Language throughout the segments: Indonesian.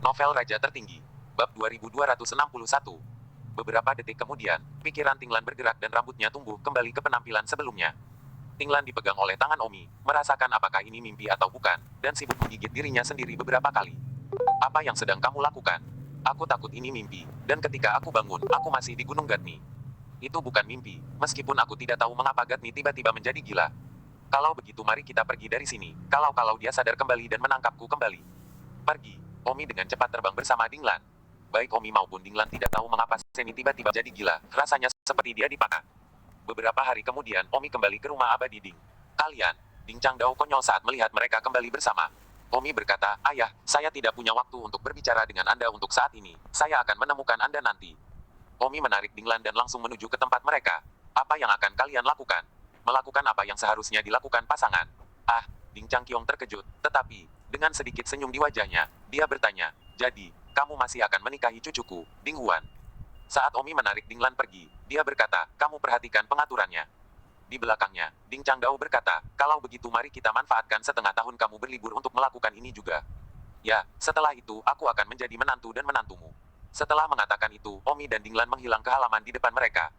Novel Raja Tertinggi. Bab 2261. Beberapa detik kemudian, pikiran Tinglan bergerak dan rambutnya tumbuh kembali ke penampilan sebelumnya. Tinglan dipegang oleh tangan Omi, merasakan apakah ini mimpi atau bukan, dan sibuk menggigit dirinya sendiri beberapa kali. Apa yang sedang kamu lakukan? Aku takut ini mimpi, dan ketika aku bangun, aku masih di Gunung Gatni. Itu bukan mimpi, meskipun aku tidak tahu mengapa Gatni tiba-tiba menjadi gila. Kalau begitu mari kita pergi dari sini, kalau dia sadar kembali dan menangkapku kembali. Pergi. Omi dengan cepat terbang bersama Dinglan. Baik Omi maupun Dinglan tidak tahu mengapa Seni tiba-tiba jadi gila, rasanya seperti dia dipaksa. Beberapa hari kemudian, Omi kembali ke rumah abadi Ding. Kalian, Ding Changdao konyol saat melihat mereka kembali bersama. Omi berkata, ayah, saya tidak punya waktu untuk berbicara dengan Anda untuk saat ini. Saya akan menemukan Anda nanti. Omi menarik Dinglan dan langsung menuju ke tempat mereka. Apa yang akan kalian lakukan? Melakukan apa yang seharusnya dilakukan pasangan. Ah, Ding Changqiong terkejut, tetapi, dengan sedikit senyum di wajahnya, dia bertanya, jadi, kamu masih akan menikahi cucuku, Ding Huan. Saat Omi menarik Dinglan pergi, dia berkata, kamu perhatikan pengaturannya. Di belakangnya, Ding Changdao berkata, kalau begitu mari kita manfaatkan setengah tahun kamu berlibur untuk melakukan ini juga. Ya, setelah itu, aku akan menjadi menantu dan menantumu. Setelah mengatakan itu, Omi dan Dinglan menghilang ke halaman di depan mereka.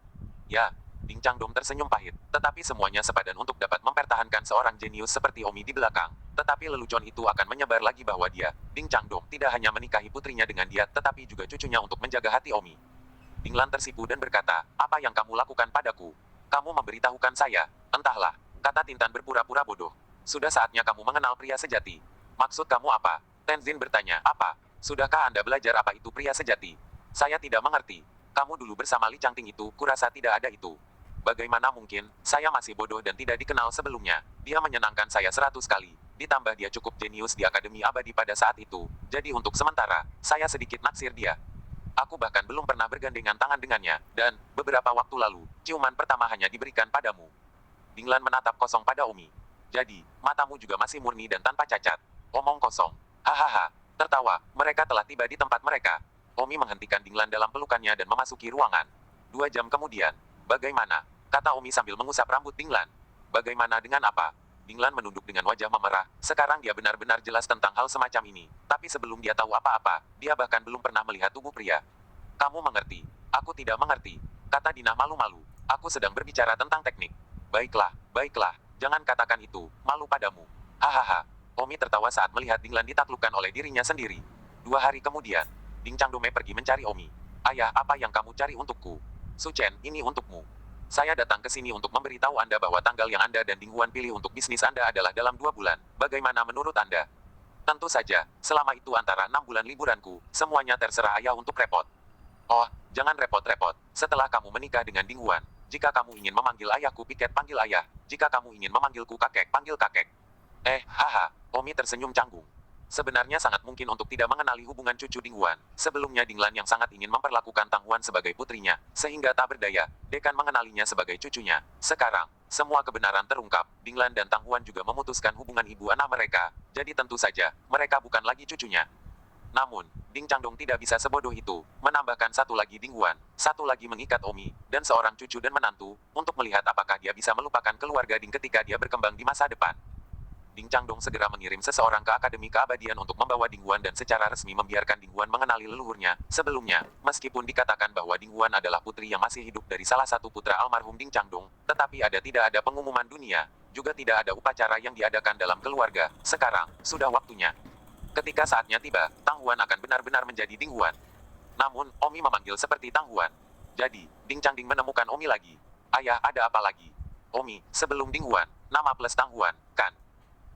Ya, Ding Changdong tersenyum pahit, tetapi semuanya sepadan untuk dapat mempertahankan seorang jenius seperti Omi di belakang. Tetapi lelucon itu akan menyebar lagi bahwa dia, Ding Changdong, tidak hanya menikahi putrinya dengan dia, tetapi juga cucunya untuk menjaga hati Omi. Dinglan tersipu dan berkata, apa yang kamu lakukan padaku? Kamu memberitahukan saya, entahlah, kata Tintan berpura-pura bodoh. Sudah saatnya kamu mengenal pria sejati. Maksud kamu apa? Tenzin bertanya, apa? Sudahkah Anda belajar apa itu pria sejati? Saya tidak mengerti. Kamu dulu bersama Li Changting itu, kurasa tidak ada itu. Bagaimana mungkin, saya masih bodoh dan tidak dikenal sebelumnya. Dia menyenangkan saya 100 kali. Ditambah dia cukup jenius di Akademi Abadi pada saat itu. Jadi untuk sementara, saya sedikit naksir dia. Aku bahkan belum pernah bergandengan tangan dengannya, dan, beberapa waktu lalu, ciuman pertama hanya diberikan padamu. Dinglan menatap kosong pada Omi. Jadi, matamu juga masih murni dan tanpa cacat. Omong kosong. Hahaha. Tertawa, mereka telah tiba di tempat mereka. Omi menghentikan Dinglan dalam pelukannya dan memasuki ruangan. 2 jam kemudian. Bagaimana? Kata Omi sambil mengusap rambut Dinglan. Bagaimana dengan apa? Dinglan menunduk dengan wajah memerah. Sekarang dia benar-benar jelas tentang hal semacam ini. Tapi sebelum dia tahu apa-apa, dia bahkan belum pernah melihat tubuh pria. Kamu mengerti. Aku tidak mengerti. Kata Dina malu-malu. Aku sedang berbicara tentang teknik. Baiklah, baiklah. Jangan katakan itu. Malu padamu. Hahaha. Omi tertawa saat melihat Dinglan ditaklukkan oleh dirinya sendiri. 2 hari kemudian, Ding Changdome pergi mencari Omi. Ayah, apa yang kamu cari untukku? Su Chen, ini untukmu. Saya datang ke sini untuk memberitahu Anda bahwa tanggal yang Anda dan Ding Huan pilih untuk bisnis Anda adalah dalam 2 bulan. Bagaimana menurut Anda? Tentu saja, selama itu antara 6 bulan liburanku, semuanya terserah ayah untuk repot. Oh, jangan repot-repot. Setelah kamu menikah dengan Ding Huan, jika kamu ingin memanggil ayahku piket panggil ayah, jika kamu ingin memanggilku kakek panggil kakek. Haha, Omi tersenyum canggung. Sebenarnya sangat mungkin untuk tidak mengenali hubungan cucu Ding Huan. Sebelumnya Dinglan yang sangat ingin memperlakukan Tang Huan sebagai putrinya, sehingga tak berdaya, Dekan mengenalinya sebagai cucunya. Sekarang, semua kebenaran terungkap, Dinglan dan Tang Huan juga memutuskan hubungan ibu anak mereka, jadi tentu saja, mereka bukan lagi cucunya. Namun, Ding Changdong tidak bisa sebodoh itu, menambahkan satu lagi Ding Huan, satu lagi mengikat Omi, dan seorang cucu dan menantu, untuk melihat apakah dia bisa melupakan keluarga Ding ketika dia berkembang di masa depan. Ding Changdong segera mengirim seseorang ke Akademi Keabadian untuk membawa Ding Huan dan secara resmi membiarkan Ding Huan mengenali leluhurnya. Sebelumnya, meskipun dikatakan bahwa Ding Huan adalah putri yang masih hidup dari salah satu putra almarhum Ding Changdong, tetapi tidak ada pengumuman dunia, juga tidak ada upacara yang diadakan dalam keluarga. Sekarang, sudah waktunya. Ketika saatnya tiba, Tang Huan akan benar-benar menjadi Ding Huan. Namun, Omi memanggil seperti Tang Huan. Jadi, Ding Changding menemukan Omi lagi. Ayah, ada apa lagi? Omi, sebelum Ding Huan, nama plus Tang Huan, kan?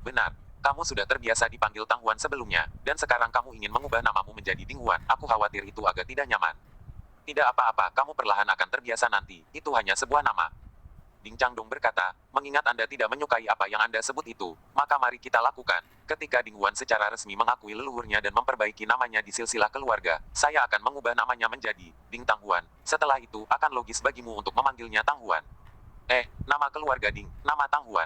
Benar, kamu sudah terbiasa dipanggil Tang Huan sebelumnya, dan sekarang kamu ingin mengubah namamu menjadi Ding Huan. Aku khawatir itu agak tidak nyaman. Tidak apa-apa, kamu perlahan akan terbiasa nanti, itu hanya sebuah nama. Ding Changdong berkata, mengingat Anda tidak menyukai apa yang Anda sebut itu, maka mari kita lakukan. Ketika Ding Huan secara resmi mengakui leluhurnya dan memperbaiki namanya di silsilah keluarga, saya akan mengubah namanya menjadi Ding Tang Huan. Setelah itu, akan logis bagimu untuk memanggilnya Tang Huan. Nama keluarga Ding, nama Tang Huan.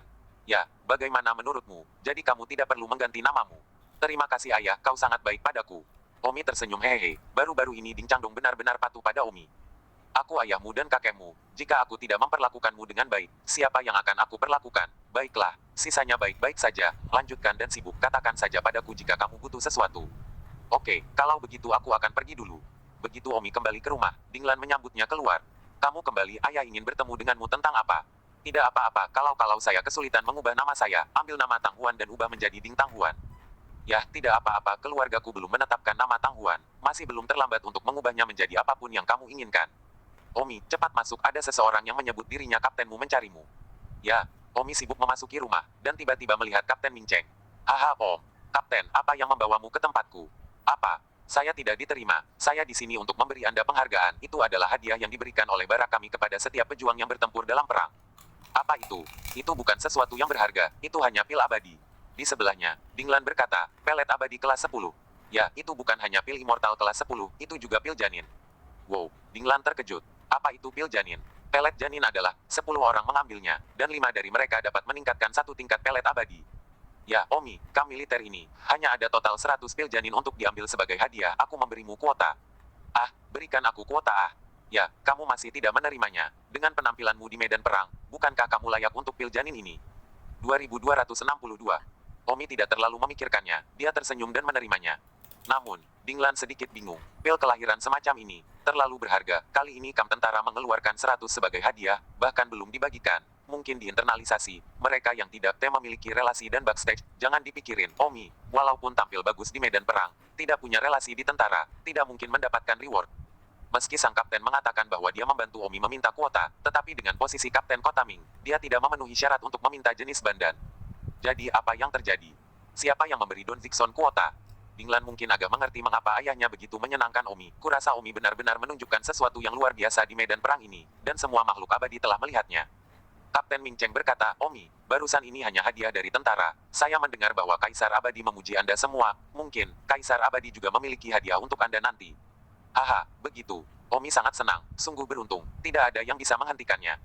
Ya, bagaimana menurutmu? Jadi kamu tidak perlu mengganti namamu. Terima kasih ayah, kau sangat baik padaku. Omi tersenyum hehehe. Baru-baru ini Ding Changdong benar-benar patuh pada Omi. Aku ayahmu dan kakekmu. Jika aku tidak memperlakukanmu dengan baik, siapa yang akan aku perlakukan? Baiklah, sisanya baik-baik saja. Lanjutkan dan sibuk. Katakan saja padaku jika kamu butuh sesuatu. Oke, kalau begitu aku akan pergi dulu. Begitu Omi kembali ke rumah, Dinglan menyambutnya keluar. Kamu kembali, ayah ingin bertemu denganmu tentang apa? Tidak apa-apa, kalau saya kesulitan mengubah nama saya, ambil nama Tang Huan dan ubah menjadi Ding Tang Huan. Ya, tidak apa-apa, keluargaku belum menetapkan nama Tang Huan. Masih belum terlambat untuk mengubahnya menjadi apapun yang kamu inginkan. Omi, cepat masuk, ada seseorang yang menyebut dirinya kaptenmu mencarimu. Ya, Omi sibuk memasuki rumah, dan tiba-tiba melihat Kapten Ming Cheng. Haha, Om. Kapten, apa yang membawamu ke tempatku? Apa? Saya tidak diterima. Saya di sini untuk memberi Anda penghargaan. Itu adalah hadiah yang diberikan oleh barak kami kepada setiap pejuang yang bertempur dalam perang. Apa itu? Itu bukan sesuatu yang berharga. Itu hanya pil abadi. Di sebelahnya, Dinglan berkata, pelet abadi kelas 10. Ya, itu bukan hanya pil immortal kelas 10, itu juga pil janin. Wow, Dinglan terkejut. Apa itu pil janin? Pelet janin adalah, 10 orang mengambilnya, dan 5 dari mereka dapat meningkatkan satu tingkat pelet abadi. Ya, Omi, kami militer ini, hanya ada total 100 pil janin untuk diambil sebagai hadiah, aku memberimu kuota. Ah, berikan aku kuota ah. Ya, kamu masih tidak menerimanya. Dengan penampilanmu di medan perang, bukankah kamu layak untuk pil janin ini? 2262. Omi tidak terlalu memikirkannya, dia tersenyum dan menerimanya. Namun, Dinglan sedikit bingung. Pil kelahiran semacam ini, terlalu berharga, kali ini kam tentara mengeluarkan 100 sebagai hadiah, bahkan belum dibagikan. Mungkin diinternalisasi, mereka yang tidak memiliki relasi dan backstage, jangan dipikirin, Omi, walaupun tampil bagus di medan perang, tidak punya relasi di tentara, tidak mungkin mendapatkan reward. Meski sang kapten mengatakan bahwa dia membantu Omi meminta kuota, tetapi dengan posisi Kapten Kota Ming, dia tidak memenuhi syarat untuk meminta jenis bandan. Jadi apa yang terjadi? Siapa yang memberi Don Zixon kuota? Dinglan mungkin agak mengerti mengapa ayahnya begitu menyenangkan Omi. Kurasa Omi benar-benar menunjukkan sesuatu yang luar biasa di medan perang ini, dan semua makhluk abadi telah melihatnya. Kapten Ming Cheng berkata, Omi, barusan ini hanya hadiah dari tentara. Saya mendengar bahwa Kaisar Abadi memuji Anda semua. Mungkin, Kaisar Abadi juga memiliki hadiah untuk Anda nanti. Haha, begitu. Omi sangat senang, sungguh beruntung. Tidak ada yang bisa menghentikannya.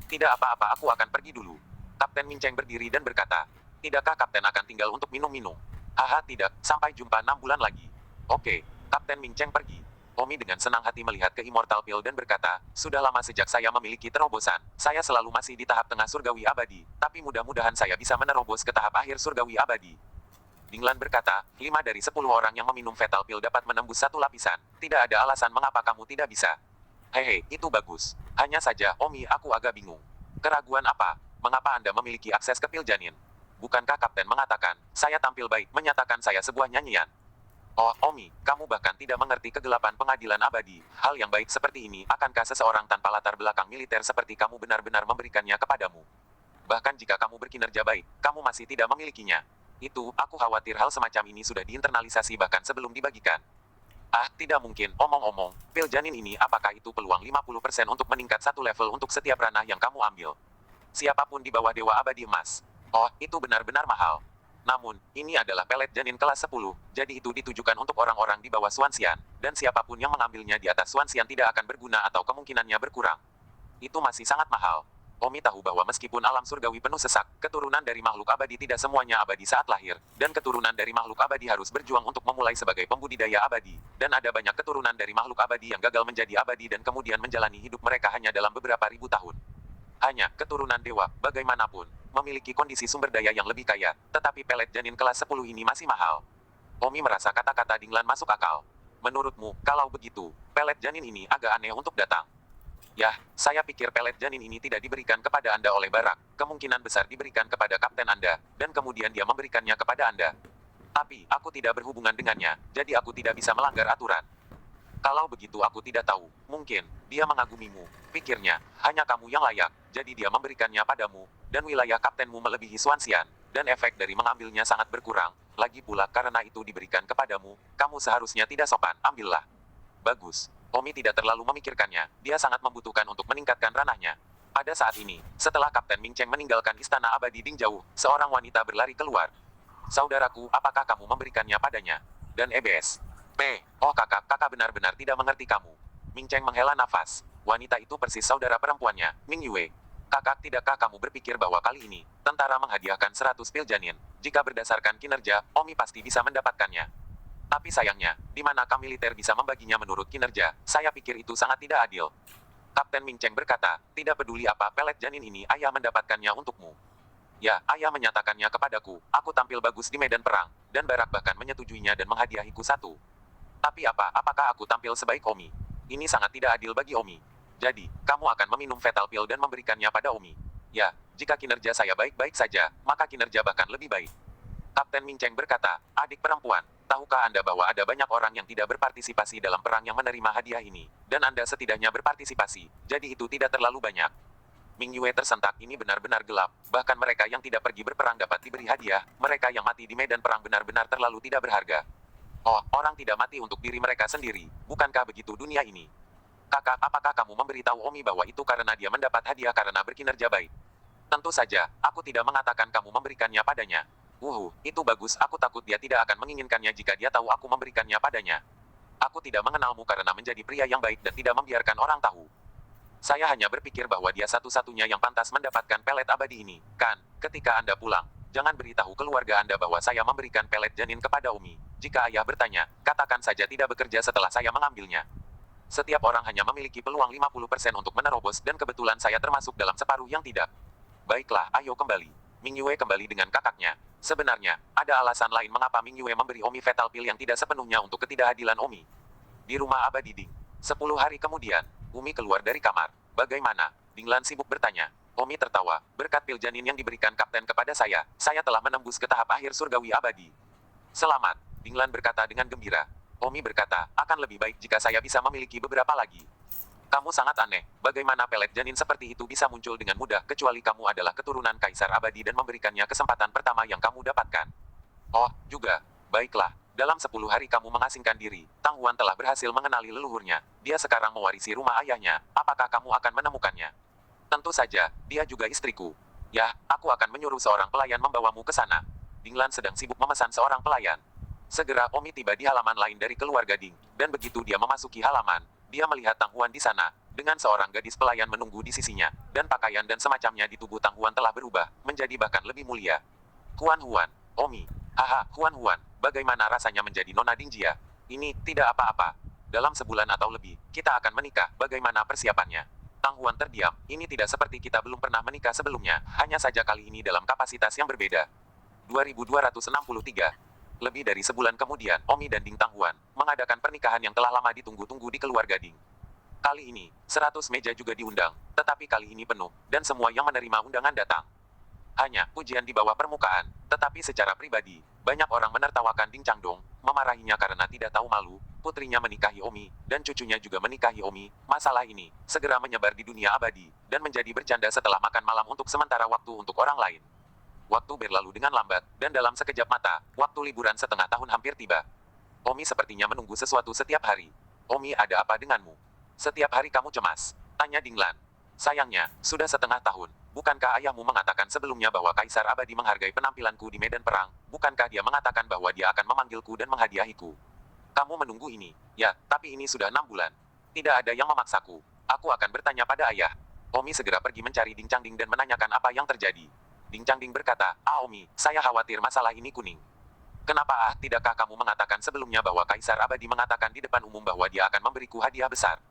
Tidak apa-apa, aku akan pergi dulu. Kapten Ming Cheng berdiri dan berkata, tidakkah Kapten akan tinggal untuk minum-minum? Haha, tidak, sampai jumpa 6 bulan lagi. Oke, Kapten Ming Cheng pergi. Omi dengan senang hati melihat ke Immortal Pill dan berkata, sudah lama sejak saya memiliki terobosan, saya selalu masih di tahap tengah surgawi abadi, tapi mudah-mudahan saya bisa menerobos ke tahap akhir surgawi abadi. Dinglan berkata, 5 dari 10 orang yang meminum Fatal Pill dapat menembus satu lapisan, tidak ada alasan mengapa kamu tidak bisa. Hehe, itu bagus. Hanya saja, Omi, aku agak bingung. Keraguan apa? Mengapa Anda memiliki akses ke pil janin? Bukankah Kapten mengatakan, saya tampil baik, menyatakan saya sebuah nyanyian? Oh, Omi, kamu bahkan tidak mengerti kegelapan pengadilan abadi. Hal yang baik seperti ini, akankah seseorang tanpa latar belakang militer seperti kamu benar-benar memberikannya kepadamu? Bahkan jika kamu berkinerja baik, kamu masih tidak memilikinya. Itu, aku khawatir hal semacam ini sudah diinternalisasi bahkan sebelum dibagikan. Ah, tidak mungkin, omong-omong, pil janin ini apakah itu peluang 50% untuk meningkat satu level untuk setiap ranah yang kamu ambil? Siapapun di bawah Dewa Abadi Emas. Oh, itu benar-benar mahal. Namun, ini adalah pelet janin kelas 10, jadi itu ditujukan untuk orang-orang di bawah Swanxian, dan siapapun yang mengambilnya di atas Swanxian tidak akan berguna atau kemungkinannya berkurang. Itu masih sangat mahal. Omi tahu bahwa meskipun alam surgawi penuh sesak, keturunan dari makhluk abadi tidak semuanya abadi saat lahir, dan keturunan dari makhluk abadi harus berjuang untuk memulai sebagai pembudidaya abadi, dan ada banyak keturunan dari makhluk abadi yang gagal menjadi abadi dan kemudian menjalani hidup mereka hanya dalam beberapa ribu tahun. Hanya, keturunan dewa, bagaimanapun, memiliki kondisi sumber daya yang lebih kaya, tetapi pelet janin kelas 10 ini masih mahal. Omi merasa kata-kata Dinglan masuk akal. Menurutmu, kalau begitu, pelet janin ini agak aneh untuk datang. Yah, saya pikir pelet janin ini tidak diberikan kepada Anda oleh Barak, kemungkinan besar diberikan kepada kapten Anda, dan kemudian dia memberikannya kepada Anda. Tapi, aku tidak berhubungan dengannya, jadi aku tidak bisa melanggar aturan. Kalau begitu aku tidak tahu, mungkin, dia mengagumimu, pikirnya, hanya kamu yang layak, jadi dia memberikannya padamu, dan wilayah kaptenmu melebihi Swanxian, dan efek dari mengambilnya sangat berkurang, lagi pula karena itu diberikan kepadamu, kamu seharusnya tidak sopan, ambillah. Bagus. Omi tidak terlalu memikirkannya, dia sangat membutuhkan untuk meningkatkan ranahnya. Pada saat ini, setelah Kapten Ming Cheng meninggalkan Istana Abadi Dingjau, seorang wanita berlari keluar. Saudaraku, apakah kamu memberikannya padanya? Dan EBS. Oh kakak benar-benar tidak mengerti kamu. Ming Cheng menghela nafas. Wanita itu persis saudara perempuannya, Ming Yue. Kakak, tidakkah kamu berpikir bahwa kali ini, tentara menghadiahkan 100 pil janin? Jika berdasarkan kinerja, Omi pasti bisa mendapatkannya. Tapi sayangnya, di manakah militer bisa membaginya menurut kinerja? Saya pikir itu sangat tidak adil. Kapten Ming Cheng berkata, tidak peduli apa pelet janin ini, ayah mendapatkannya untukmu. Ya, ayah menyatakannya kepadaku, aku tampil bagus di medan perang, dan Barak bahkan menyetujuinya dan menghadiahiku satu. Tapi apakah aku tampil sebaik Omi? Ini sangat tidak adil bagi Omi. Jadi, kamu akan meminum Fatal Pill dan memberikannya pada Omi. Ya, jika kinerja saya baik-baik saja, maka kinerja bahkan lebih baik. Kapten Min Cheng berkata, adik perempuan, tahukah Anda bahwa ada banyak orang yang tidak berpartisipasi dalam perang yang menerima hadiah ini, dan Anda setidaknya berpartisipasi, jadi itu tidak terlalu banyak. Ming Yue tersentak, ini benar-benar gelap, bahkan mereka yang tidak pergi berperang dapat diberi hadiah, mereka yang mati di medan perang benar-benar terlalu tidak berharga. Oh, orang tidak mati untuk diri mereka sendiri, bukankah begitu dunia ini? Kakak, apakah kamu memberitahu Omi bahwa itu karena dia mendapat hadiah karena berkinerja baik? Tentu saja, aku tidak mengatakan kamu memberikannya padanya. Itu bagus, aku takut dia tidak akan menginginkannya jika dia tahu aku memberikannya padanya. Aku tidak mengenalmu karena menjadi pria yang baik dan tidak membiarkan orang tahu. Saya hanya berpikir bahwa dia satu-satunya yang pantas mendapatkan pelet abadi ini, kan? Ketika Anda pulang, jangan beritahu keluarga Anda bahwa saya memberikan pelet janin kepada Omi. Jika ayah bertanya, katakan saja tidak bekerja setelah saya mengambilnya. Setiap orang hanya memiliki peluang 50% untuk menerobos dan kebetulan saya termasuk dalam separuh yang tidak. Baiklah, ayo kembali. Ming Yue kembali dengan kakaknya. Sebenarnya, ada alasan lain mengapa Ming Yue memberi Omi Fatal Pill yang tidak sepenuhnya untuk ketidakadilan Omi. Di rumah abadi Ding. 10 hari kemudian, Umi keluar dari kamar. Bagaimana? Dinglan sibuk bertanya. Omi tertawa. Berkat pil janin yang diberikan kapten kepada saya telah menembus ke tahap akhir surgawi abadi. Selamat, Dinglan berkata dengan gembira. Omi berkata, akan lebih baik jika saya bisa memiliki beberapa lagi. Kamu sangat aneh, bagaimana pelet janin seperti itu bisa muncul dengan mudah kecuali kamu adalah keturunan Kaisar Abadi dan memberikannya kesempatan pertama yang kamu dapatkan. Oh, juga. Baiklah, dalam 10 hari kamu mengasingkan diri, Tang Huan telah berhasil mengenali leluhurnya. Dia sekarang mewarisi rumah ayahnya, apakah kamu akan menemukannya? Tentu saja, dia juga istriku. Ya, aku akan menyuruh seorang pelayan membawamu ke sana. Dinglan sedang sibuk memesan seorang pelayan. Segera Omi tiba di halaman lain dari keluarga Ding, dan begitu dia memasuki halaman, dia melihat Tang Huan di sana, dengan seorang gadis pelayan menunggu di sisinya, dan pakaian dan semacamnya di tubuh Tang Huan telah berubah, menjadi bahkan lebih mulia. Huan, Omi. Haha, Huan, bagaimana rasanya menjadi Nona Dingjia? Ini tidak apa-apa. Dalam sebulan atau lebih, kita akan menikah, bagaimana persiapannya? Tang Huan terdiam, ini tidak seperti kita belum pernah menikah sebelumnya, hanya saja kali ini dalam kapasitas yang berbeda. 2263. Lebih dari sebulan kemudian, Omi dan Ding Tang Huan mengadakan pernikahan yang telah lama ditunggu-tunggu di keluarga Ding. Kali ini, 100 meja juga diundang, tetapi kali ini penuh, dan semua yang menerima undangan datang. Hanya pujian di bawah permukaan, tetapi secara pribadi, banyak orang menertawakan Ding Changdong, memarahinya karena tidak tahu malu, putrinya menikahi Omi, dan cucunya juga menikahi Omi. Masalah ini segera menyebar di dunia abadi, dan menjadi bercanda setelah makan malam untuk sementara waktu untuk orang lain. Waktu berlalu dengan lambat, dan dalam sekejap mata, waktu liburan setengah tahun hampir tiba. Omi sepertinya menunggu sesuatu setiap hari. Omi, ada apa denganmu? Setiap hari kamu cemas, tanya Dinglan. Sayangnya, sudah setengah tahun. Bukankah ayahmu mengatakan sebelumnya bahwa Kaisar Abadi menghargai penampilanku di medan perang? Bukankah dia mengatakan bahwa dia akan memanggilku dan menghadiahiku? Kamu menunggu ini. Ya, tapi ini sudah 6 bulan. Tidak ada yang memaksaku. Aku akan bertanya pada ayah. Omi segera pergi mencari Ding Changding dan menanyakan apa yang terjadi. Ding Changding berkata, Omi, saya khawatir masalah ini kuning. Kenapa tidakkah kamu mengatakan sebelumnya bahwa Kaisar Abadi mengatakan di depan umum bahwa dia akan memberiku hadiah besar?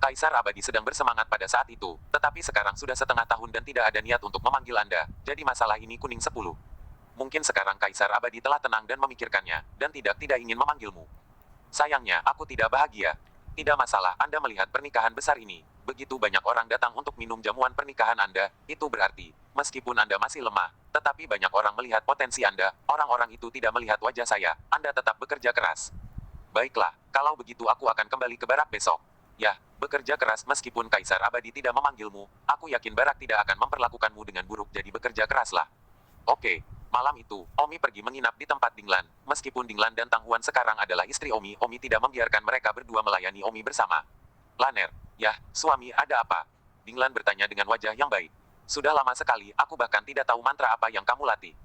Kaisar Abadi sedang bersemangat pada saat itu, tetapi sekarang sudah setengah tahun dan tidak ada niat untuk memanggil Anda, jadi masalah ini kuning 10. Mungkin sekarang Kaisar Abadi telah tenang dan memikirkannya, dan tidak ingin memanggilmu. Sayangnya, aku tidak bahagia. Tidak masalah, Anda melihat pernikahan besar ini. Begitu banyak orang datang untuk minum jamuan pernikahan Anda, itu berarti, meskipun Anda masih lemah, tetapi banyak orang melihat potensi Anda, orang-orang itu tidak melihat wajah saya, Anda tetap bekerja keras. Baiklah, kalau begitu aku akan kembali ke barak besok. Ya, bekerja keras meskipun Kaisar Abadi tidak memanggilmu, aku yakin barak tidak akan memperlakukanmu dengan buruk jadi bekerja keraslah. Oke. Malam itu, Omi pergi menginap di tempat Dinglan. Meskipun Dinglan dan Tang Huan sekarang adalah istri Omi, Omi tidak membiarkan mereka berdua melayani Omi bersama. Laner, ya, suami, ada apa? Dinglan bertanya dengan wajah yang baik. Sudah lama sekali, aku bahkan tidak tahu mantra apa yang kamu latih.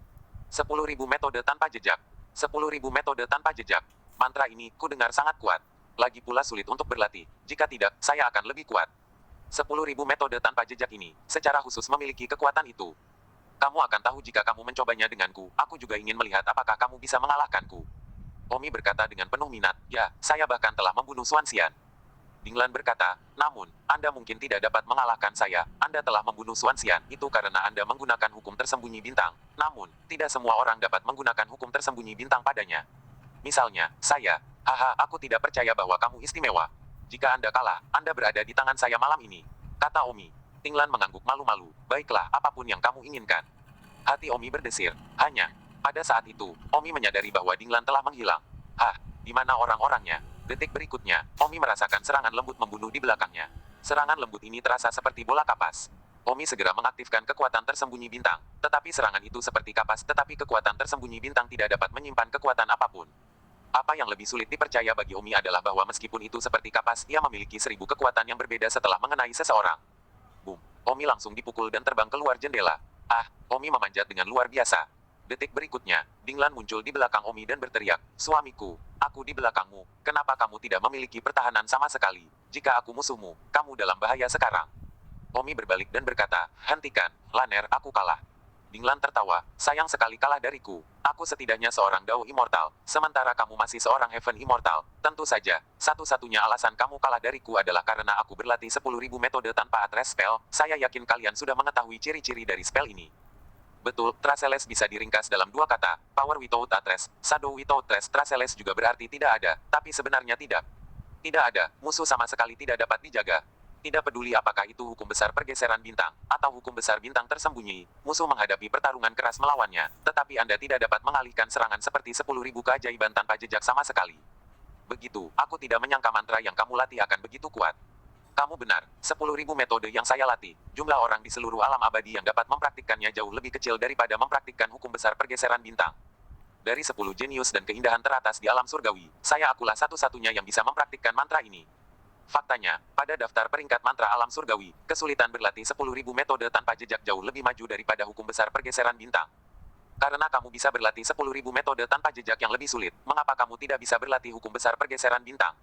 10.000 metode tanpa jejak. 10.000 metode tanpa jejak. Mantra ini, ku dengar sangat kuat. Lagi pula sulit untuk berlatih. Jika tidak, saya akan lebih kuat. 10.000 metode tanpa jejak ini, secara khusus memiliki kekuatan itu. Kamu akan tahu jika kamu mencobanya denganku, aku juga ingin melihat apakah kamu bisa mengalahkanku. Omi berkata dengan penuh minat, ya, saya bahkan telah membunuh Xuan Xian. Dinglan berkata, namun, Anda mungkin tidak dapat mengalahkan saya, Anda telah membunuh Xuan Xian, itu karena Anda menggunakan hukum tersembunyi bintang. Namun, tidak semua orang dapat menggunakan hukum tersembunyi bintang padanya. Misalnya, saya. Haha, aku tidak percaya bahwa kamu istimewa. Jika Anda kalah, Anda berada di tangan saya malam ini, kata Omi. Tinglan mengangguk malu-malu. Baiklah, apapun yang kamu inginkan. Hati Omi berdesir. Hanya, pada saat itu, Omi menyadari bahwa Dinglan telah menghilang. Hah, di mana orang-orangnya? Detik berikutnya, Omi merasakan serangan lembut membunuh di belakangnya. Serangan lembut ini terasa seperti bola kapas. Omi segera mengaktifkan kekuatan tersembunyi bintang. Tetapi serangan itu seperti kapas, tetapi kekuatan tersembunyi bintang tidak dapat menyimpan kekuatan apapun. Apa yang lebih sulit dipercaya bagi Omi adalah bahwa meskipun itu seperti kapas, ia memiliki 1000 kekuatan yang berbeda setelah mengenai seseorang. Boom. Omi langsung dipukul dan terbang keluar jendela. Ah, Omi memanjat dengan luar biasa. Detik berikutnya, Dinglan muncul di belakang Omi dan berteriak, "Suamiku, aku di belakangmu. Kenapa kamu tidak memiliki pertahanan sama sekali? Jika aku musuhmu, kamu dalam bahaya sekarang." Omi berbalik dan berkata, "Hentikan, Lanner, aku kalah." Dinglan tertawa, "Sayang sekali kalah dariku. Aku setidaknya seorang Dao Immortal, sementara kamu masih seorang Heaven Immortal. Tentu saja, satu-satunya alasan kamu kalah dariku adalah karena aku berlatih 10.000 metode tanpa address spell. Saya yakin kalian sudah mengetahui ciri-ciri dari spell ini." Betul, Traceles bisa diringkas dalam dua kata, power without address, shadow without trace. Traceles juga berarti tidak ada, tapi sebenarnya tidak. Tidak ada, musuh sama sekali tidak dapat dijaga. Tidak peduli apakah itu hukum besar pergeseran bintang, atau hukum besar bintang tersembunyi, musuh menghadapi pertarungan keras melawannya, tetapi Anda tidak dapat mengalihkan serangan seperti 10.000 keajaiban tanpa jejak sama sekali. Begitu, aku tidak menyangka mantra yang kamu latih akan begitu kuat. Kamu benar, 10.000 metode yang saya latih, jumlah orang di seluruh alam abadi yang dapat mempraktikkannya jauh lebih kecil daripada mempraktikkan hukum besar pergeseran bintang. Dari 10 jenius dan keindahan teratas di alam surgawi, saya akulah satu-satunya yang bisa mempraktikkan mantra ini. Faktanya, pada daftar peringkat mantra alam surgawi, kesulitan berlatih 10.000 metode tanpa jejak jauh lebih maju daripada hukum besar pergeseran bintang. Karena kamu bisa berlatih 10.000 metode tanpa jejak yang lebih sulit, mengapa kamu tidak bisa berlatih hukum besar pergeseran bintang?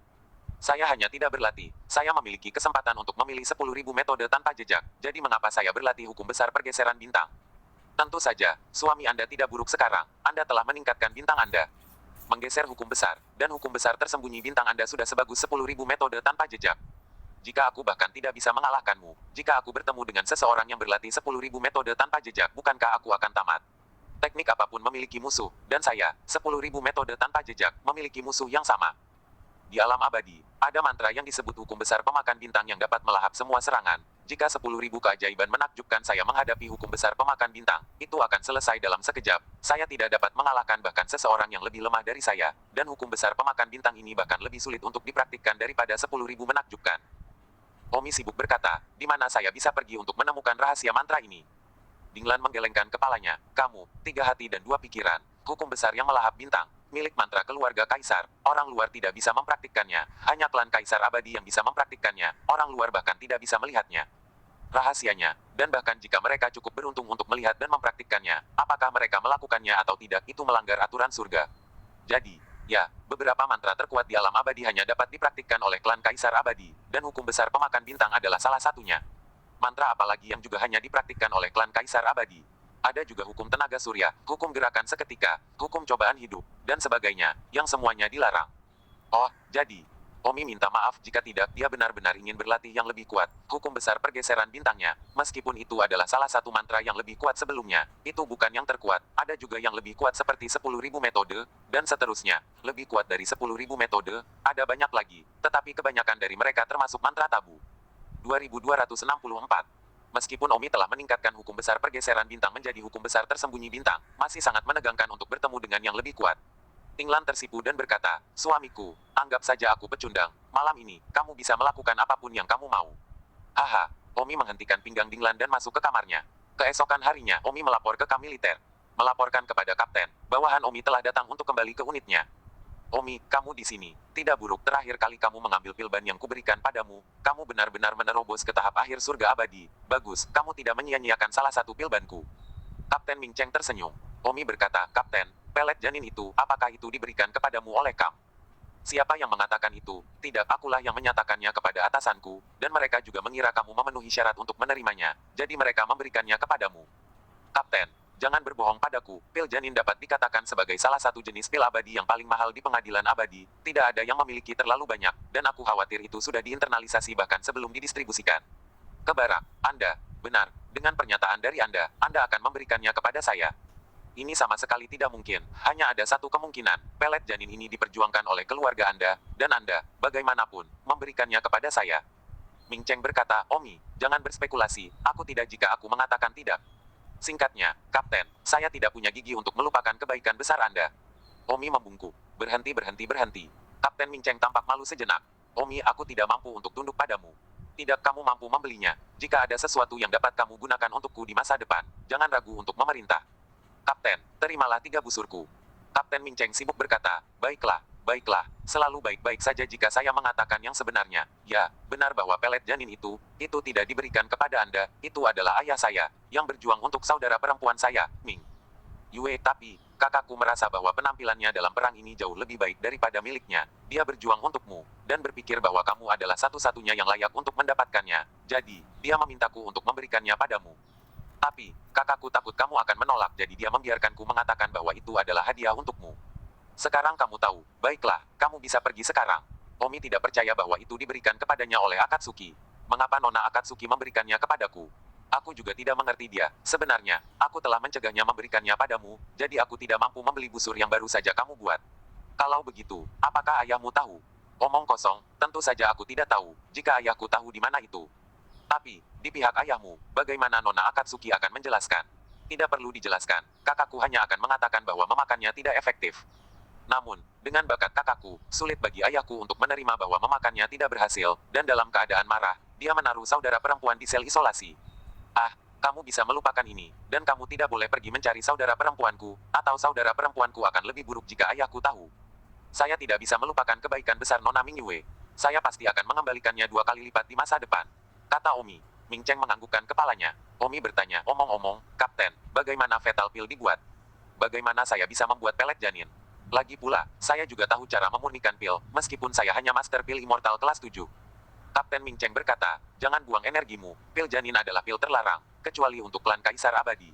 Saya hanya tidak berlatih, saya memiliki kesempatan untuk memilih 10.000 metode tanpa jejak, jadi mengapa saya berlatih hukum besar pergeseran bintang? Tentu saja, suami Anda tidak buruk sekarang, Anda telah meningkatkan bintang Anda. Menggeser hukum besar, dan hukum besar tersembunyi bintang Anda sudah sebagus 10.000 metode tanpa jejak. Jika aku bahkan tidak bisa mengalahkanmu, jika aku bertemu dengan seseorang yang berlatih 10.000 metode tanpa jejak, bukankah aku akan tamat? Teknik apapun memiliki musuh, dan saya, 10.000 metode tanpa jejak, memiliki musuh yang sama. Di alam abadi, ada mantra yang disebut hukum besar pemakan bintang yang dapat melahap semua serangan. Jika 10.000 keajaiban menakjubkan saya menghadapi hukum besar pemakan bintang, itu akan selesai dalam sekejap. Saya tidak dapat mengalahkan bahkan seseorang yang lebih lemah dari saya, dan hukum besar pemakan bintang ini bahkan lebih sulit untuk dipraktikkan daripada 10.000 menakjubkan. Omi sibuk berkata, "Di mana saya bisa pergi untuk menemukan rahasia mantra ini?" Dinglan menggelengkan kepalanya, "Kamu, 3 hati dan 2 pikiran, hukum besar yang melahap bintang, milik mantra keluarga kaisar, orang luar tidak bisa mempraktikkannya, hanya klan kaisar abadi yang bisa mempraktikkannya, orang luar bahkan tidak bisa melihatnya. Rahasianya, dan bahkan jika mereka cukup beruntung untuk melihat dan mempraktikkannya, apakah mereka melakukannya atau tidak itu melanggar aturan surga. Jadi, ya, beberapa mantra terkuat di alam abadi hanya dapat dipraktikkan oleh klan kaisar abadi, dan hukum besar pemakan bintang adalah salah satunya. Mantra apalagi yang juga hanya dipraktikkan oleh klan kaisar abadi. Ada juga hukum tenaga surya, hukum gerakan seketika, hukum cobaan hidup, dan sebagainya, yang semuanya dilarang. Oh, jadi, Omi minta maaf jika tidak, dia benar-benar ingin berlatih yang lebih kuat, hukum besar pergeseran bintangnya, meskipun itu adalah salah satu mantra yang lebih kuat sebelumnya, itu bukan yang terkuat, ada juga yang lebih kuat seperti 10.000 metode, dan seterusnya, lebih kuat dari 10.000 metode, ada banyak lagi, tetapi kebanyakan dari mereka termasuk mantra tabu. 2264. Meskipun Omi telah meningkatkan hukum besar pergeseran bintang menjadi hukum besar tersembunyi bintang, masih sangat menegangkan untuk bertemu dengan yang lebih kuat. Tinglan tersipu dan berkata, "Suamiku, anggap saja aku pecundang, malam ini, kamu bisa melakukan apapun yang kamu mau." Haha, Omi menghentikan pinggang Dinglan dan masuk ke kamarnya. Keesokan harinya, Omi melapor ke militer. Melaporkan kepada kapten, bawahan Omi telah datang untuk kembali ke unitnya. "Omi, kamu di sini. Tidak buruk, terakhir kali kamu mengambil pil ban yang kuberikan padamu, kamu benar-benar menerobos ke tahap akhir surga abadi. Bagus, kamu tidak menyia-nyiakan salah satu pil banku." Kapten Ming Cheng tersenyum. Omi berkata, "Kapten, pelet janin itu, apakah itu diberikan kepadamu oleh Kam?" "Siapa yang mengatakan itu? Tidak, akulah yang menyatakannya kepada atasanku, dan mereka juga mengira kamu memenuhi syarat untuk menerimanya, jadi mereka memberikannya kepadamu." "Kapten, jangan berbohong padaku, pil janin dapat dikatakan sebagai salah satu jenis pil abadi yang paling mahal di pengadilan abadi, tidak ada yang memiliki terlalu banyak, dan aku khawatir itu sudah diinternalisasi bahkan sebelum didistribusikan." "Kebarak, Anda, benar, dengan pernyataan dari Anda akan memberikannya kepada saya." Ini sama sekali tidak mungkin. Hanya ada satu kemungkinan. Pelet janin ini diperjuangkan oleh keluarga Anda, dan Anda, bagaimanapun, memberikannya kepada saya. Ming Cheng berkata, Omi, jangan berspekulasi, aku tidak jika aku mengatakan tidak. Singkatnya, Kapten, saya tidak punya gigi untuk melupakan kebaikan besar Anda. Omi membungkuk. Berhenti. Kapten Ming Cheng tampak malu sejenak. Omi, aku tidak mampu untuk tunduk padamu. Tidak, kamu mampu membelinya. Jika ada sesuatu yang dapat kamu gunakan untukku di masa depan, jangan ragu untuk memerintah. Kapten, terimalah 3 busurku. Kapten Ming Cheng sibuk berkata, baiklah, selalu baik-baik saja jika saya mengatakan yang sebenarnya. Ya, benar bahwa pelet janin itu tidak diberikan kepada Anda, itu adalah ayah saya, yang berjuang untuk saudara perempuan saya, Ming Yue, tapi, kakakku merasa bahwa penampilannya dalam perang ini jauh lebih baik daripada miliknya. Dia berjuang untukmu, dan berpikir bahwa kamu adalah satu-satunya yang layak untuk mendapatkannya. Jadi, dia memintaku untuk memberikannya padamu. Tapi, kakakku takut kamu akan menolak, jadi dia membiarkanku mengatakan bahwa itu adalah hadiah untukmu. Sekarang kamu tahu, baiklah, kamu bisa pergi sekarang. Omi tidak percaya bahwa itu diberikan kepadanya oleh Akatsuki. Mengapa Nona Akatsuki memberikannya kepadaku? Aku juga tidak mengerti dia. Sebenarnya, aku telah mencegahnya memberikannya padamu, jadi aku tidak mampu membeli busur yang baru saja kamu buat. Kalau begitu, apakah ayahmu tahu? Omong kosong, tentu saja aku tidak tahu, jika ayahku tahu di mana itu. Tapi, di pihak ayahmu, bagaimana Nona Akatsuki akan menjelaskan? Tidak perlu dijelaskan, kakakku hanya akan mengatakan bahwa memakannya tidak efektif. Namun, dengan bakat kakakku, sulit bagi ayahku untuk menerima bahwa memakannya tidak berhasil, dan dalam keadaan marah, dia menaruh saudara perempuan di sel isolasi. Ah, kamu bisa melupakan ini, dan kamu tidak boleh pergi mencari saudara perempuanku, atau saudara perempuanku akan lebih buruk jika ayahku tahu. Saya tidak bisa melupakan kebaikan besar Nona Ming Yue. Saya pasti akan mengembalikannya 2 kali lipat di masa depan. Kata Omi. Ming Cheng menganggukkan kepalanya. Omi bertanya, omong-omong, Kapten, bagaimana fetal pill dibuat? Bagaimana saya bisa membuat pelet janin? Lagi pula, saya juga tahu cara memurnikan pil, meskipun saya hanya Master Pil Immortal kelas 7. Kapten Ming Cheng berkata, jangan buang energimu, pil janin adalah pil terlarang, kecuali untuk klan Kaisar Abadi.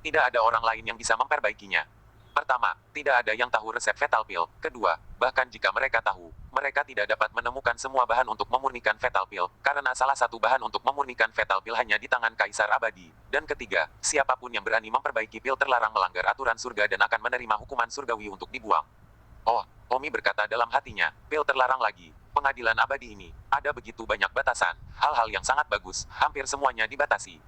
Tidak ada orang lain yang bisa memperbaikinya. Pertama, tidak ada yang tahu resep fetal pill. Kedua, bahkan jika mereka tahu, mereka tidak dapat menemukan semua bahan untuk memurnikan fetal pill, karena salah satu bahan untuk memurnikan fetal pill hanya di tangan Kaisar Abadi. Dan ketiga, siapapun yang berani memperbaiki pil terlarang melanggar aturan surga dan akan menerima hukuman surgawi untuk dibuang. Oh, Omi berkata dalam hatinya, pil terlarang lagi. Pengadilan abadi ini, ada begitu banyak batasan, hal-hal yang sangat bagus, hampir semuanya dibatasi.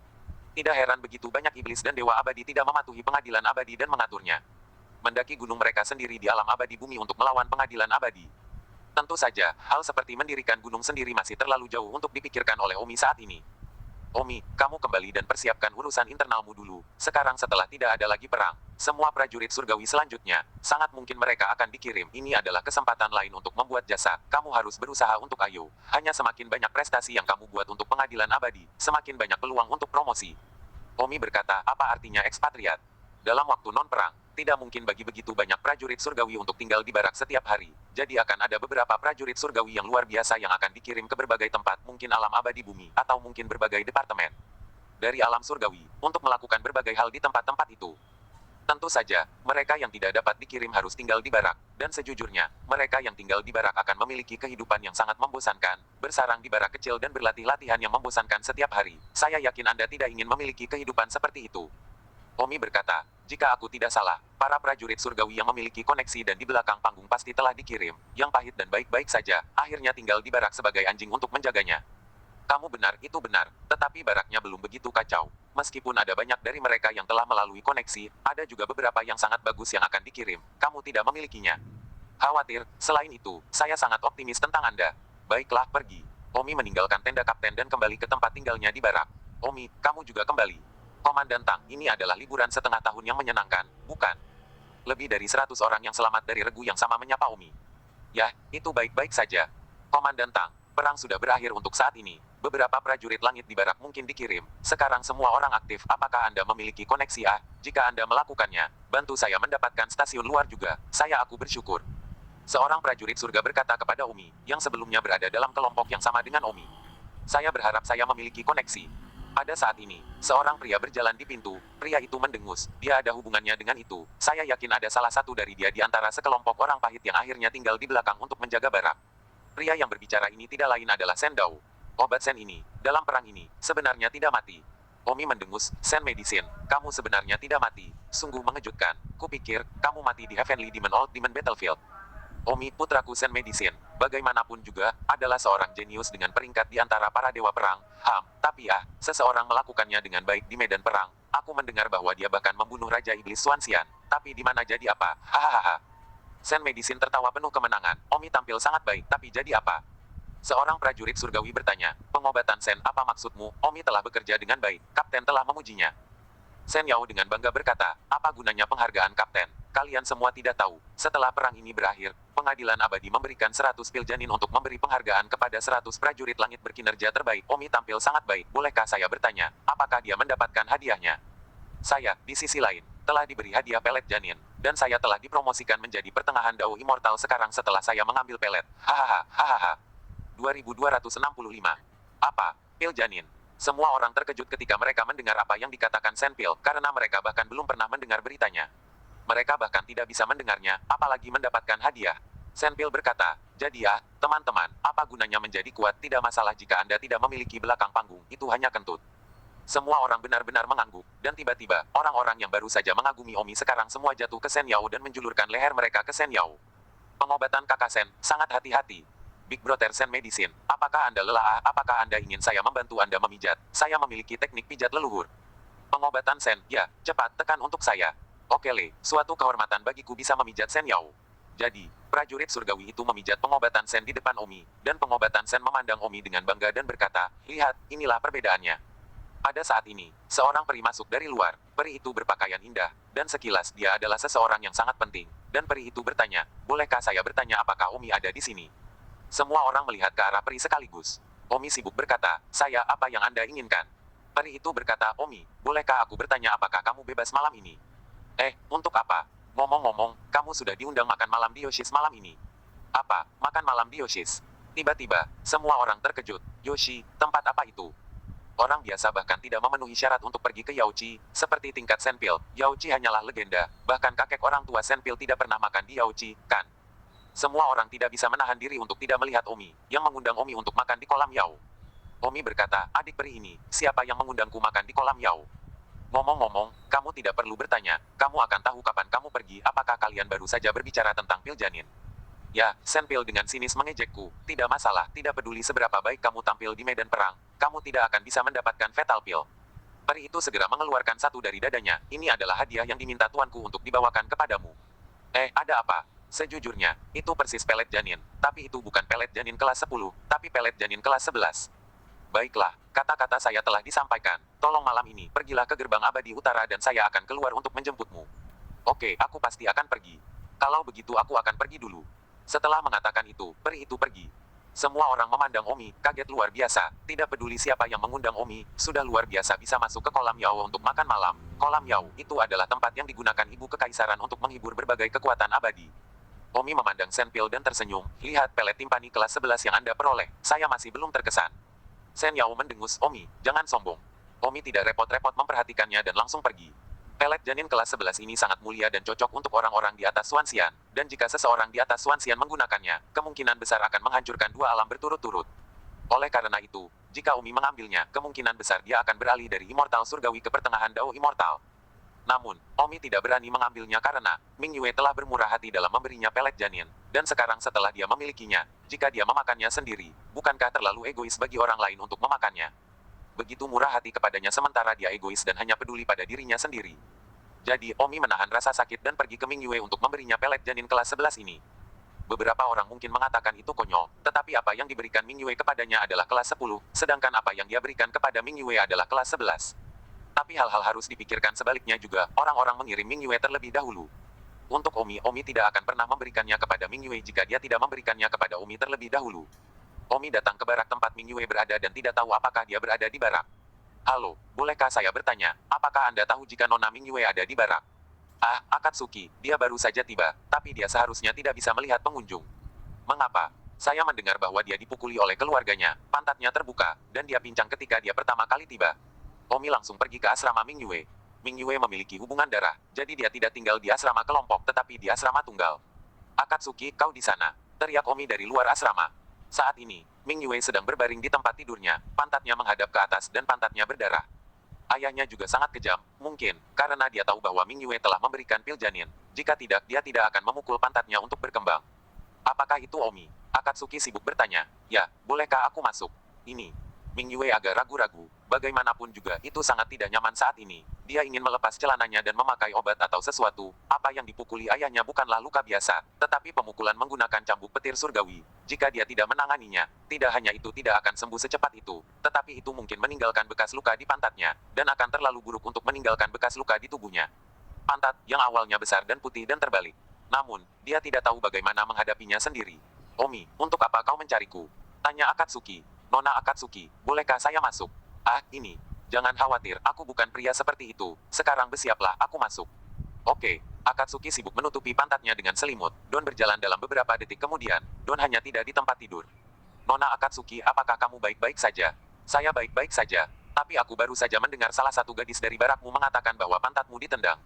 Tidak heran begitu banyak iblis dan dewa abadi tidak mematuhi pengadilan abadi dan mengaturnya. Mendaki gunung mereka sendiri di alam abadi bumi untuk melawan pengadilan abadi. Tentu saja, hal seperti mendirikan gunung sendiri masih terlalu jauh untuk dipikirkan oleh Omi saat ini. Omi, kamu kembali dan persiapkan urusan internalmu dulu. Sekarang setelah tidak ada lagi perang, semua prajurit surgawi selanjutnya, sangat mungkin mereka akan dikirim. Ini adalah kesempatan lain untuk membuat jasa. Kamu harus berusaha untuk ayo. Hanya semakin banyak prestasi yang kamu buat untuk pengadilan abadi, semakin banyak peluang untuk promosi. Omi berkata, apa artinya ekspatriat? Dalam waktu non-perang, tidak mungkin bagi begitu banyak prajurit surgawi untuk tinggal di barak setiap hari. Jadi akan ada beberapa prajurit surgawi yang luar biasa yang akan dikirim ke berbagai tempat, mungkin alam abadi bumi, atau mungkin berbagai departemen dari alam surgawi, untuk melakukan berbagai hal di tempat-tempat itu. Tentu saja, mereka yang tidak dapat dikirim harus tinggal di barak, dan sejujurnya, mereka yang tinggal di barak akan memiliki kehidupan yang sangat membosankan, bersarang di barak kecil dan berlatih latihan yang membosankan setiap hari. Saya yakin Anda tidak ingin memiliki kehidupan seperti itu. Omi berkata, jika aku tidak salah, para prajurit surgawi yang memiliki koneksi dan di belakang panggung pasti telah dikirim, yang pahit dan baik-baik saja, akhirnya tinggal di barak sebagai anjing untuk menjaganya. Kamu benar, itu benar, tetapi baraknya belum begitu kacau. Meskipun ada banyak dari mereka yang telah melalui koneksi, ada juga beberapa yang sangat bagus yang akan dikirim, kamu tidak memilikinya. Khawatir, selain itu, saya sangat optimis tentang Anda. Baiklah, pergi. Omi meninggalkan tenda kapten dan kembali ke tempat tinggalnya di barak. Omi, kamu juga kembali. Komandan Tang, ini adalah liburan setengah tahun yang menyenangkan, bukan? Lebih dari 100 orang yang selamat dari regu yang sama menyapa Omi. Ya, itu baik-baik saja. Komandan Tang, perang sudah berakhir untuk saat ini. Beberapa prajurit langit di barak mungkin dikirim. Sekarang semua orang aktif. Apakah Anda memiliki koneksi A? Jika Anda melakukannya, bantu saya mendapatkan stasiun luar juga. Aku bersyukur. Seorang prajurit surga berkata kepada Omi, yang sebelumnya berada dalam kelompok yang sama dengan Omi. Saya berharap saya memiliki koneksi. Pada saat ini, seorang pria berjalan di pintu. Pria itu mendengus. Dia ada hubungannya dengan itu. Saya yakin ada salah satu dari dia di antara sekelompok orang pahit yang akhirnya tinggal di belakang untuk menjaga barak. Pria yang berbicara ini tidak lain adalah Sen Dao. Obat Sen ini, dalam perang ini, sebenarnya tidak mati. Omi mendengus, Sen Medicine, kamu sebenarnya tidak mati. Sungguh mengejutkan. Kupikir, kamu mati di Heavenly Demon Old Demon Battlefield. Omi, putraku Sen Medicine, bagaimanapun juga, adalah seorang jenius dengan peringkat di antara para dewa perang. Tapi seseorang melakukannya dengan baik di medan perang. Aku mendengar bahwa dia bahkan membunuh Raja Iblis Swanxian. Tapi di mana jadi apa? Hahaha. Sen Medicine tertawa penuh kemenangan. Omi tampil sangat baik, tapi jadi apa? Seorang prajurit surgawi bertanya, pengobatan Sen, apa maksudmu? Omi telah bekerja dengan baik, Kapten telah memujinya. Sen Yao dengan bangga berkata, apa gunanya penghargaan Kapten? Kalian semua tidak tahu, setelah perang ini berakhir, pengadilan abadi memberikan 100 pil janin untuk memberi penghargaan kepada 100 prajurit langit berkinerja terbaik. Omi tampil sangat baik, bolehkah saya bertanya, apakah dia mendapatkan hadiahnya? Saya, di sisi lain, telah diberi hadiah pelet janin, dan saya telah dipromosikan menjadi pertengahan Dao Immortal sekarang setelah saya mengambil pelet. Hahaha. 2265. Apa? Pil janin. Semua orang terkejut ketika mereka mendengar apa yang dikatakan Senpil, karena mereka bahkan belum pernah mendengar beritanya. Mereka bahkan tidak bisa mendengarnya, apalagi mendapatkan hadiah. Senpil berkata, jadi teman-teman, apa gunanya menjadi kuat? Tidak masalah jika Anda tidak memiliki belakang panggung, itu hanya kentut. Semua orang benar-benar mengangguk, dan tiba-tiba, orang-orang yang baru saja mengagumi Omi sekarang semua jatuh ke Sen Yao dan menjulurkan leher mereka ke Sen Yao. Pengobatan kakak Sen, sangat hati-hati. Big Brother Sen Medicine, apakah Anda lelah? Apakah Anda ingin saya membantu Anda memijat? Saya memiliki teknik pijat leluhur. Pengobatan Sen, ya, cepat tekan untuk saya. Oke Le, suatu kehormatan bagiku bisa memijat Sen Yao. Jadi, prajurit surgawi itu memijat pengobatan Sen di depan Omi, dan pengobatan Sen memandang Omi dengan bangga dan berkata, lihat, inilah perbedaannya. Pada saat ini, seorang peri masuk dari luar. Peri itu berpakaian indah, dan sekilas dia adalah seseorang yang sangat penting. Dan peri itu bertanya, bolehkah saya bertanya apakah Omi ada di sini? Semua orang melihat ke arah peri sekaligus. Omi sibuk berkata, saya, apa yang Anda inginkan? Peri itu berkata, Omi, bolehkah aku bertanya apakah kamu bebas malam ini? Untuk apa? Ngomong-ngomong, kamu sudah diundang makan malam di Yoshis malam ini. Apa, makan malam di Yoshis? Tiba-tiba, semua orang terkejut. Yoshi, tempat apa itu? Orang biasa bahkan tidak memenuhi syarat untuk pergi ke Yaochi, seperti tingkat Senpil. Yaochi hanyalah legenda, bahkan kakek orang tua Senpil tidak pernah makan di Yaochi, kan? Semua orang tidak bisa menahan diri untuk tidak melihat Omi, yang mengundang Omi untuk makan di kolam Yao. Omi berkata, adik peri ini, siapa yang mengundangku makan di kolam Yao? Ngomong-ngomong, kamu tidak perlu bertanya, kamu akan tahu kapan kamu pergi. Apakah kalian baru saja berbicara tentang pil janin? Ya, Senpil dengan sinis mengejekku, tidak masalah, tidak peduli seberapa baik kamu tampil di medan perang, kamu tidak akan bisa mendapatkan fatal pill. Peri itu segera mengeluarkan satu dari dadanya, ini adalah hadiah yang diminta tuanku untuk dibawakan kepadamu. Ada apa? Sejujurnya, itu persis pelet janin, tapi itu bukan pelet janin kelas 10, tapi pelet janin kelas 11. Baiklah, kata-kata saya telah disampaikan, tolong malam ini, pergilah ke gerbang abadi utara dan saya akan keluar untuk menjemputmu. Oke, aku pasti akan pergi. Kalau begitu aku akan pergi dulu. Setelah mengatakan itu, peri itu pergi. Semua orang memandang Omi, kaget luar biasa, tidak peduli siapa yang mengundang Omi, sudah luar biasa bisa masuk ke kolam Yao untuk makan malam. Kolam Yao, itu adalah tempat yang digunakan ibu kekaisaran untuk menghibur berbagai kekuatan abadi. Omi memandang Senpil dan tersenyum, lihat pelet timpani kelas 11 yang Anda peroleh, saya masih belum terkesan. Sen Yao mendengus, Omi, jangan sombong. Omi tidak repot-repot memperhatikannya dan langsung pergi. Pelet janin kelas 11 ini sangat mulia dan cocok untuk orang-orang di atas Swanxian, dan jika seseorang di atas Swanxian menggunakannya, kemungkinan besar akan menghancurkan dua alam berturut-turut. Oleh karena itu, jika Omi mengambilnya, kemungkinan besar dia akan beralih dari Immortal Surgawi ke pertengahan Dao Immortal. Namun, Omi tidak berani mengambilnya karena Ming Yue telah bermurah hati dalam memberinya pelet janin, dan sekarang setelah dia memilikinya, jika dia memakannya sendiri, bukankah terlalu egois bagi orang lain untuk memakannya? Begitu murah hati kepadanya sementara dia egois dan hanya peduli pada dirinya sendiri. Jadi, Omi menahan rasa sakit dan pergi ke Ming Yue untuk memberinya pelet janin kelas 11 ini. Beberapa orang mungkin mengatakan itu konyol, tetapi apa yang diberikan Ming Yue kepadanya adalah kelas 10, sedangkan apa yang dia berikan kepada Ming Yue adalah kelas 11. Tapi hal-hal harus dipikirkan sebaliknya juga, orang-orang mengirim Ming Yue terlebih dahulu. Untuk Omi tidak akan pernah memberikannya kepada Ming Yue jika dia tidak memberikannya kepada Omi terlebih dahulu. Omi datang ke barak tempat Ming Yue berada dan tidak tahu apakah dia berada di barak. Halo, bolehkah saya bertanya, apakah Anda tahu jika Nona Ming Yue ada di barak? Akatsuki, dia baru saja tiba, tapi dia seharusnya tidak bisa melihat pengunjung. Mengapa? Saya mendengar bahwa dia dipukuli oleh keluarganya, pantatnya terbuka, dan dia pincang ketika dia pertama kali tiba. Omi langsung pergi ke asrama Ming Yue. Ming Yue memiliki hubungan darah, jadi dia tidak tinggal di asrama kelompok tetapi di asrama tunggal. Akatsuki, kau di sana, teriak Omi dari luar asrama. Saat ini, Ming Yue sedang berbaring di tempat tidurnya, pantatnya menghadap ke atas dan pantatnya berdarah. Ayahnya juga sangat kejam, mungkin, karena dia tahu bahwa Ming Yue telah memberikan pil janin. Jika tidak, dia tidak akan memukul pantatnya untuk berkembang. Apakah itu Omi? Akatsuki sibuk bertanya. Ya, bolehkah aku masuk? Ini. Ming Yue agak ragu-ragu. Bagaimanapun juga, itu sangat tidak nyaman saat ini. Dia ingin melepas celananya dan memakai obat atau sesuatu. Apa yang dipukuli ayahnya bukanlah luka biasa, tetapi pemukulan menggunakan cambuk petir surgawi. Jika dia tidak menanganinya, tidak hanya itu tidak akan sembuh secepat itu, tetapi itu mungkin meninggalkan bekas luka di pantatnya, dan akan terlalu buruk untuk meninggalkan bekas luka di tubuhnya. Pantat, yang awalnya besar dan putih dan terbalik. Namun, dia tidak tahu bagaimana menghadapinya sendiri. Omi, untuk apa kau mencariku? Tanya Akatsuki. Nona Akatsuki, bolehkah saya masuk? Ini. Jangan khawatir, aku bukan pria seperti itu. Sekarang bersiaplah, aku masuk. Oke. Akatsuki sibuk menutupi pantatnya dengan selimut. Don berjalan dalam beberapa detik kemudian. Don hanya tidak di tempat tidur. Nona Akatsuki, apakah kamu baik-baik saja? Saya baik-baik saja. Tapi aku baru saja mendengar salah satu gadis dari barakmu mengatakan bahwa pantatmu ditendang.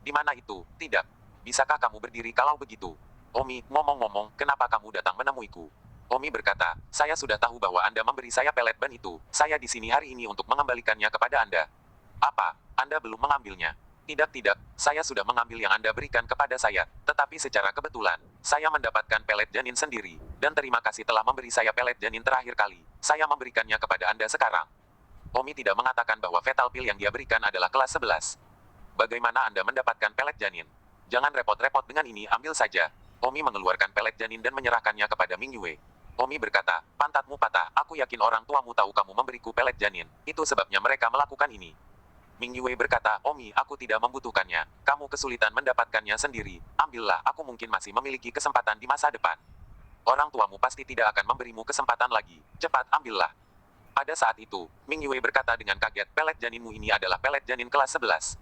Di mana itu? Tidak. Bisakah kamu berdiri kalau begitu? Omi, ngomong-ngomong, kenapa kamu datang menemuiku? Omi berkata, saya sudah tahu bahwa Anda memberi saya pelet ban itu. Saya di sini hari ini untuk mengembalikannya kepada Anda. Apa? Anda belum mengambilnya? Tidak, saya sudah mengambil yang Anda berikan kepada saya. Tetapi secara kebetulan, saya mendapatkan pelet janin sendiri. Dan terima kasih telah memberi saya pelet janin terakhir kali. Saya memberikannya kepada Anda sekarang. Omi tidak mengatakan bahwa fetal pill yang dia berikan adalah kelas 11. Bagaimana Anda mendapatkan pelet janin? Jangan repot-repot dengan ini, ambil saja. Omi mengeluarkan pelet janin dan menyerahkannya kepada Ming Yue. Omi berkata, pantatmu patah, aku yakin orang tuamu tahu kamu memberiku pelet janin. Itu sebabnya mereka melakukan ini. Ming Yue berkata, Omi, aku tidak membutuhkannya. Kamu kesulitan mendapatkannya sendiri. Ambillah, aku mungkin masih memiliki kesempatan di masa depan. Orang tuamu pasti tidak akan memberimu kesempatan lagi. Cepat, ambillah. Pada saat itu, Ming Yue berkata dengan kaget, pelet janinmu ini adalah pelet janin kelas 11.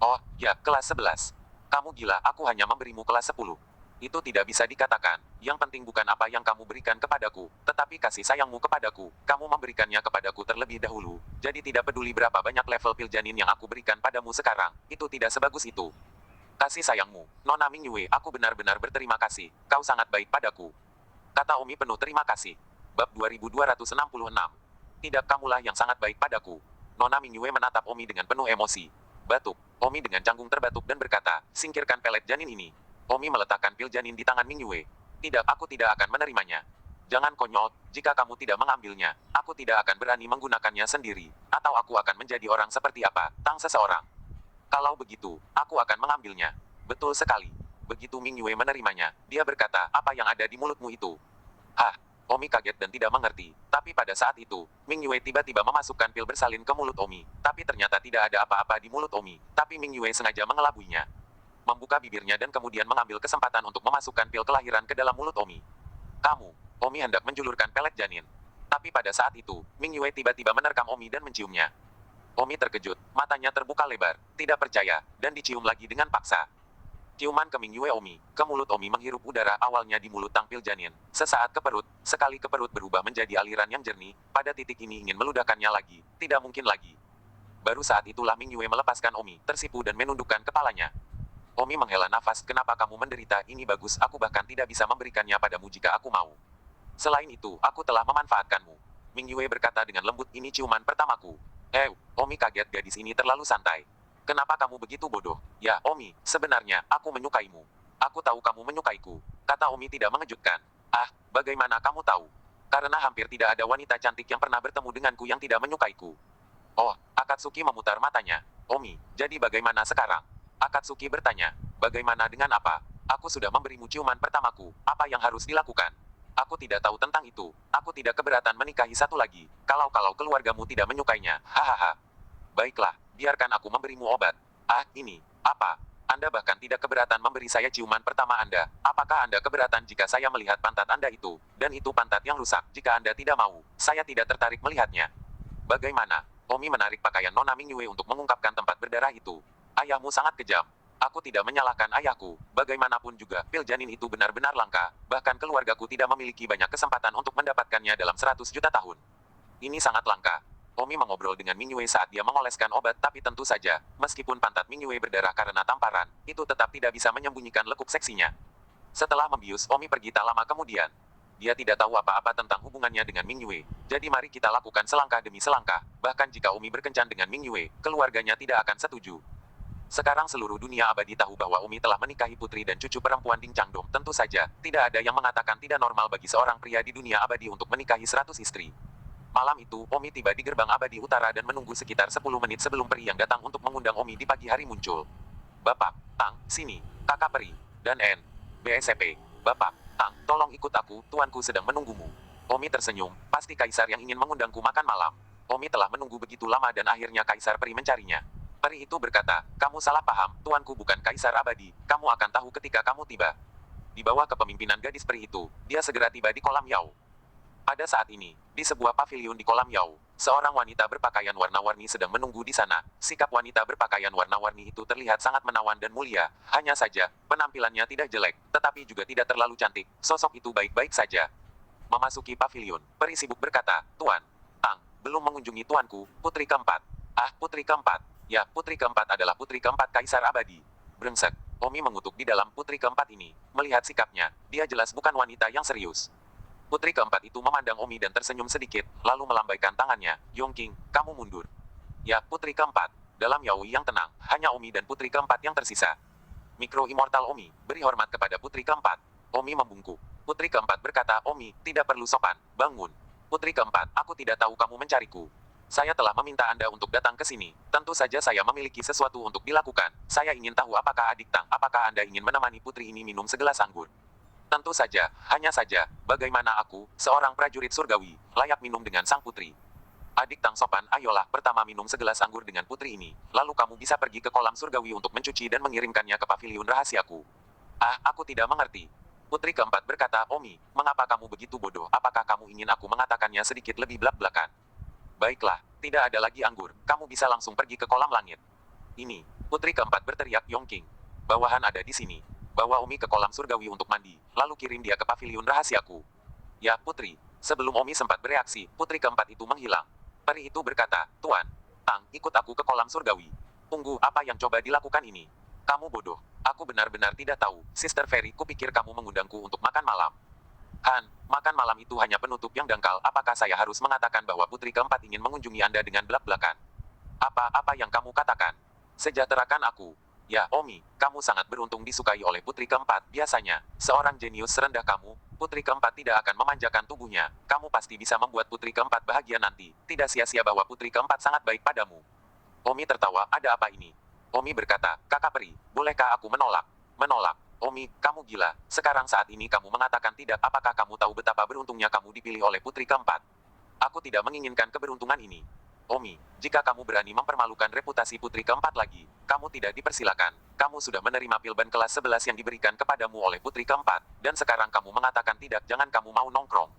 Oh, ya, kelas 11. Kamu gila, aku hanya memberimu kelas 10. Itu tidak bisa dikatakan. Yang penting bukan apa yang kamu berikan kepadaku, tetapi kasih sayangmu kepadaku. Kamu memberikannya kepadaku terlebih dahulu. Jadi tidak peduli berapa banyak level pil janin yang aku berikan padamu sekarang, itu tidak sebagus itu. Kasih sayangmu, Nona Ming Yue, aku benar-benar berterima kasih. Kau sangat baik padaku. Kata Omi penuh terima kasih. Bab 2266. Tidak, kamulah yang sangat baik padaku. Nona Ming Yue menatap Omi dengan penuh emosi. Batuk. Omi dengan canggung terbatuk dan berkata, singkirkan pelet janin ini. Omi meletakkan pil janin di tangan Ming Yue. Tidak, aku tidak akan menerimanya. Jangan konyol, jika kamu tidak mengambilnya, aku tidak akan berani menggunakannya sendiri. Atau aku akan menjadi orang seperti apa, tang seseorang. Kalau begitu, aku akan mengambilnya. Betul sekali. Begitu Ming Yue menerimanya, dia berkata, apa yang ada di mulutmu itu? Omi kaget dan tidak mengerti. Tapi pada saat itu, Ming Yue tiba-tiba memasukkan pil bersalin ke mulut Omi. Tapi ternyata tidak ada apa-apa di mulut Omi. Tapi Ming Yue sengaja mengelabuinya. Membuka bibirnya dan kemudian mengambil kesempatan untuk memasukkan pil kelahiran ke dalam mulut Omi. Omi hendak menjulurkan pelet janin. Tapi pada saat itu, Ming Yue tiba-tiba menerkam Omi dan menciumnya. Omi terkejut, matanya terbuka lebar, tidak percaya, dan dicium lagi dengan paksa. Ciuman ke Ming Yue Omi, ke mulut Omi menghirup udara awalnya di mulut tampil janin. Sesaat ke perut, sekali ke perut berubah menjadi aliran yang jernih, pada titik ini ingin meludahkannya lagi, tidak mungkin lagi. Baru saat itulah Ming Yue melepaskan Omi, tersipu dan menundukkan kepalanya. Omi menghela nafas, kenapa kamu menderita, ini bagus, aku bahkan tidak bisa memberikannya padamu jika aku mau. Selain itu, aku telah memanfaatkanmu. Ming Yue berkata dengan lembut, ini ciuman pertamaku. Omi kaget, gadis ini terlalu santai. Kenapa kamu begitu bodoh? Ya, Omi, sebenarnya, aku menyukaimu. Aku tahu kamu menyukaiku. Kata Omi tidak mengejutkan. Bagaimana kamu tahu? Karena hampir tidak ada wanita cantik yang pernah bertemu denganku yang tidak menyukaiku. Oh, Akatsuki memutar matanya. Omi, jadi bagaimana sekarang? Akatsuki bertanya. Bagaimana dengan apa? Aku sudah memberimu ciuman pertamaku. Apa yang harus dilakukan? Aku tidak tahu tentang itu. Aku tidak keberatan menikahi satu lagi. Kalau keluargamu tidak menyukainya. Hahaha. Baiklah, biarkan aku memberimu obat. Ini. Apa? Anda bahkan tidak keberatan memberi saya ciuman pertama Anda. Apakah Anda keberatan jika saya melihat pantat Anda itu? Dan itu pantat yang rusak. Jika Anda tidak mau, saya tidak tertarik melihatnya. Bagaimana? Omi menarik pakaian Nona Ming Yue untuk mengungkapkan tempat berdarah itu. Ayahmu sangat kejam. Aku tidak menyalahkan ayahku. Bagaimanapun juga, pil janin itu benar-benar langka. Bahkan keluargaku tidak memiliki banyak kesempatan untuk mendapatkannya dalam 100 juta tahun. Ini sangat langka. Omi mengobrol dengan Ming Yue saat dia mengoleskan obat, tapi tentu saja, meskipun pantat Ming Yue berdarah karena tamparan, itu tetap tidak bisa menyembunyikan lekuk seksinya. Setelah membius, Omi pergi tak lama kemudian. Dia tidak tahu apa-apa tentang hubungannya dengan Ming Yue. Jadi mari kita lakukan selangkah demi selangkah. Bahkan jika Omi berkencan dengan Ming Yue, keluarganya tidak akan setuju. Sekarang seluruh dunia abadi tahu bahwa Omi telah menikahi putri dan cucu perempuan Ding Changdong. Tentu saja, tidak ada yang mengatakan tidak normal bagi seorang pria di dunia abadi untuk menikahi 100 istri. Malam itu, Omi tiba di gerbang abadi utara dan menunggu sekitar 10 menit sebelum peri yang datang untuk mengundang Omi di pagi hari muncul. Bapak, Tang, sini, kakak peri, dan N. BSP. Bapak, Tang, tolong ikut aku, tuanku sedang menunggumu. Omi tersenyum, pasti kaisar yang ingin mengundangku makan malam. Omi telah menunggu begitu lama dan akhirnya kaisar peri mencarinya. Peri itu berkata, kamu salah paham, tuanku bukan kaisar abadi, kamu akan tahu ketika kamu tiba. Di bawah kepemimpinan gadis peri itu, dia segera tiba di kolam Yao. Pada saat ini, di sebuah pavilion di kolam Yao, seorang wanita berpakaian warna-warni sedang menunggu di sana. Sikap wanita berpakaian warna-warni itu terlihat sangat menawan dan mulia. Hanya saja, penampilannya tidak jelek, tetapi juga tidak terlalu cantik. Sosok itu baik-baik saja. Memasuki pavilion, peri sibuk berkata, Tuan, Tang, belum mengunjungi tuanku, putri keempat. Ah, putri keempat. Ya, putri keempat adalah putri keempat kaisar abadi. Brengsek. Omi mengutuk di dalam putri keempat ini. Melihat sikapnya, dia jelas bukan wanita yang serius. Putri keempat itu memandang Omi dan tersenyum sedikit, lalu melambaikan tangannya. Yongking, kamu mundur. Ya, putri keempat. Dalam yaoi yang tenang, hanya Omi dan putri keempat yang tersisa. Mikro Immortal Omi, beri hormat kepada putri keempat. Omi membungkuk. Putri keempat berkata, Omi, tidak perlu sopan, bangun. Putri keempat, aku tidak tahu kamu mencariku. Saya telah meminta Anda untuk datang ke sini. Tentu saja saya memiliki sesuatu untuk dilakukan. Saya ingin tahu apakah adik Tang, apakah Anda ingin menemani putri ini minum segelas anggur? Tentu saja, hanya saja, bagaimana aku, seorang prajurit surgawi, layak minum dengan sang putri? Adik Tang sopan, ayolah pertama minum segelas anggur dengan putri ini. Lalu kamu bisa pergi ke kolam surgawi untuk mencuci dan mengirimkannya ke pavilion rahasiaku. Ah, aku tidak mengerti. Putri keempat berkata, Omi, mengapa kamu begitu bodoh? Apakah kamu ingin aku mengatakannya sedikit lebih belak-belakan? Baiklah, tidak ada lagi anggur. Kamu bisa langsung pergi ke kolam langit. Ini, putri keempat berteriak Yongking. Bawahan ada di sini. Bawa Omi ke kolam surgawi untuk mandi, lalu kirim dia ke pavilion rahasiaku. Ya, putri. Sebelum Omi sempat bereaksi, putri keempat itu menghilang. Peri itu berkata, Tuan, Tang, ikut aku ke kolam surgawi. Tunggu, apa yang coba dilakukan ini? Kamu bodoh. Aku benar-benar tidak tahu. Sister Fairy, kupikir kamu mengundangku untuk makan malam. Han, makan malam itu hanya penutup yang dangkal. Apakah saya harus mengatakan bahwa putri keempat ingin mengunjungi Anda dengan belak-belakan? Apa yang kamu katakan? Sejahterakan aku. Ya, Omi, kamu sangat beruntung disukai oleh putri keempat. Biasanya, seorang jenius serendah kamu, putri keempat tidak akan memanjakan tubuhnya. Kamu pasti bisa membuat putri keempat bahagia nanti. Tidak sia-sia bahwa putri keempat sangat baik padamu. Omi tertawa, ada apa ini? Omi berkata, kakak peri, bolehkah aku menolak? Menolak. Omi, kamu gila. Sekarang saat ini kamu mengatakan tidak. Apakah kamu tahu betapa beruntungnya kamu dipilih oleh putri keempat? Aku tidak menginginkan keberuntungan ini. Omi, jika kamu berani mempermalukan reputasi putri keempat lagi, kamu tidak dipersilakan. Kamu sudah menerima pilban kelas 11 yang diberikan kepadamu oleh putri keempat, dan sekarang kamu mengatakan tidak. Jangan kamu mau nongkrong.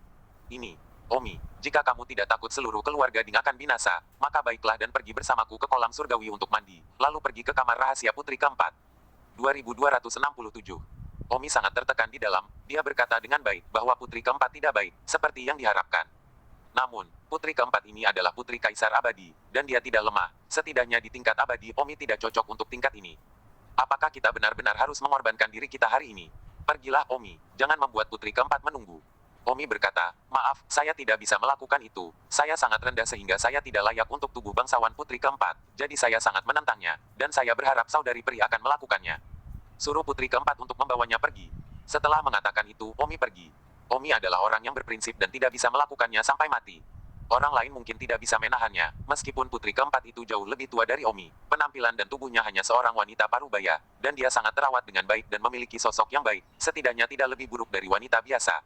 Ini, Omi, jika kamu tidak takut seluruh keluarga Ding akan binasa, maka baiklah dan pergi bersamaku ke kolam surgawi untuk mandi, lalu pergi ke kamar rahasia putri keempat. 2267. Omi sangat tertekan di dalam, dia berkata dengan baik bahwa putri keempat tidak baik, seperti yang diharapkan. Namun, putri keempat ini adalah putri kaisar abadi, dan dia tidak lemah. Setidaknya di tingkat abadi, Omi tidak cocok untuk tingkat ini. Apakah kita benar-benar harus mengorbankan diri kita hari ini? Pergilah Omi, jangan membuat putri keempat menunggu. Omi berkata, maaf, saya tidak bisa melakukan itu. Saya sangat rendah sehingga saya tidak layak untuk tubuh bangsawan putri keempat. Jadi saya sangat menentangnya, dan saya berharap saudari peri akan melakukannya. Suruh putri keempat untuk membawanya pergi. Setelah mengatakan itu, Omi pergi. Omi adalah orang yang berprinsip dan tidak bisa melakukannya sampai mati. Orang lain mungkin tidak bisa menahannya, meskipun putri keempat itu jauh lebih tua dari Omi. Penampilan dan tubuhnya hanya seorang wanita parubaya, dan dia sangat terawat dengan baik dan memiliki sosok yang baik, setidaknya tidak lebih buruk dari wanita biasa.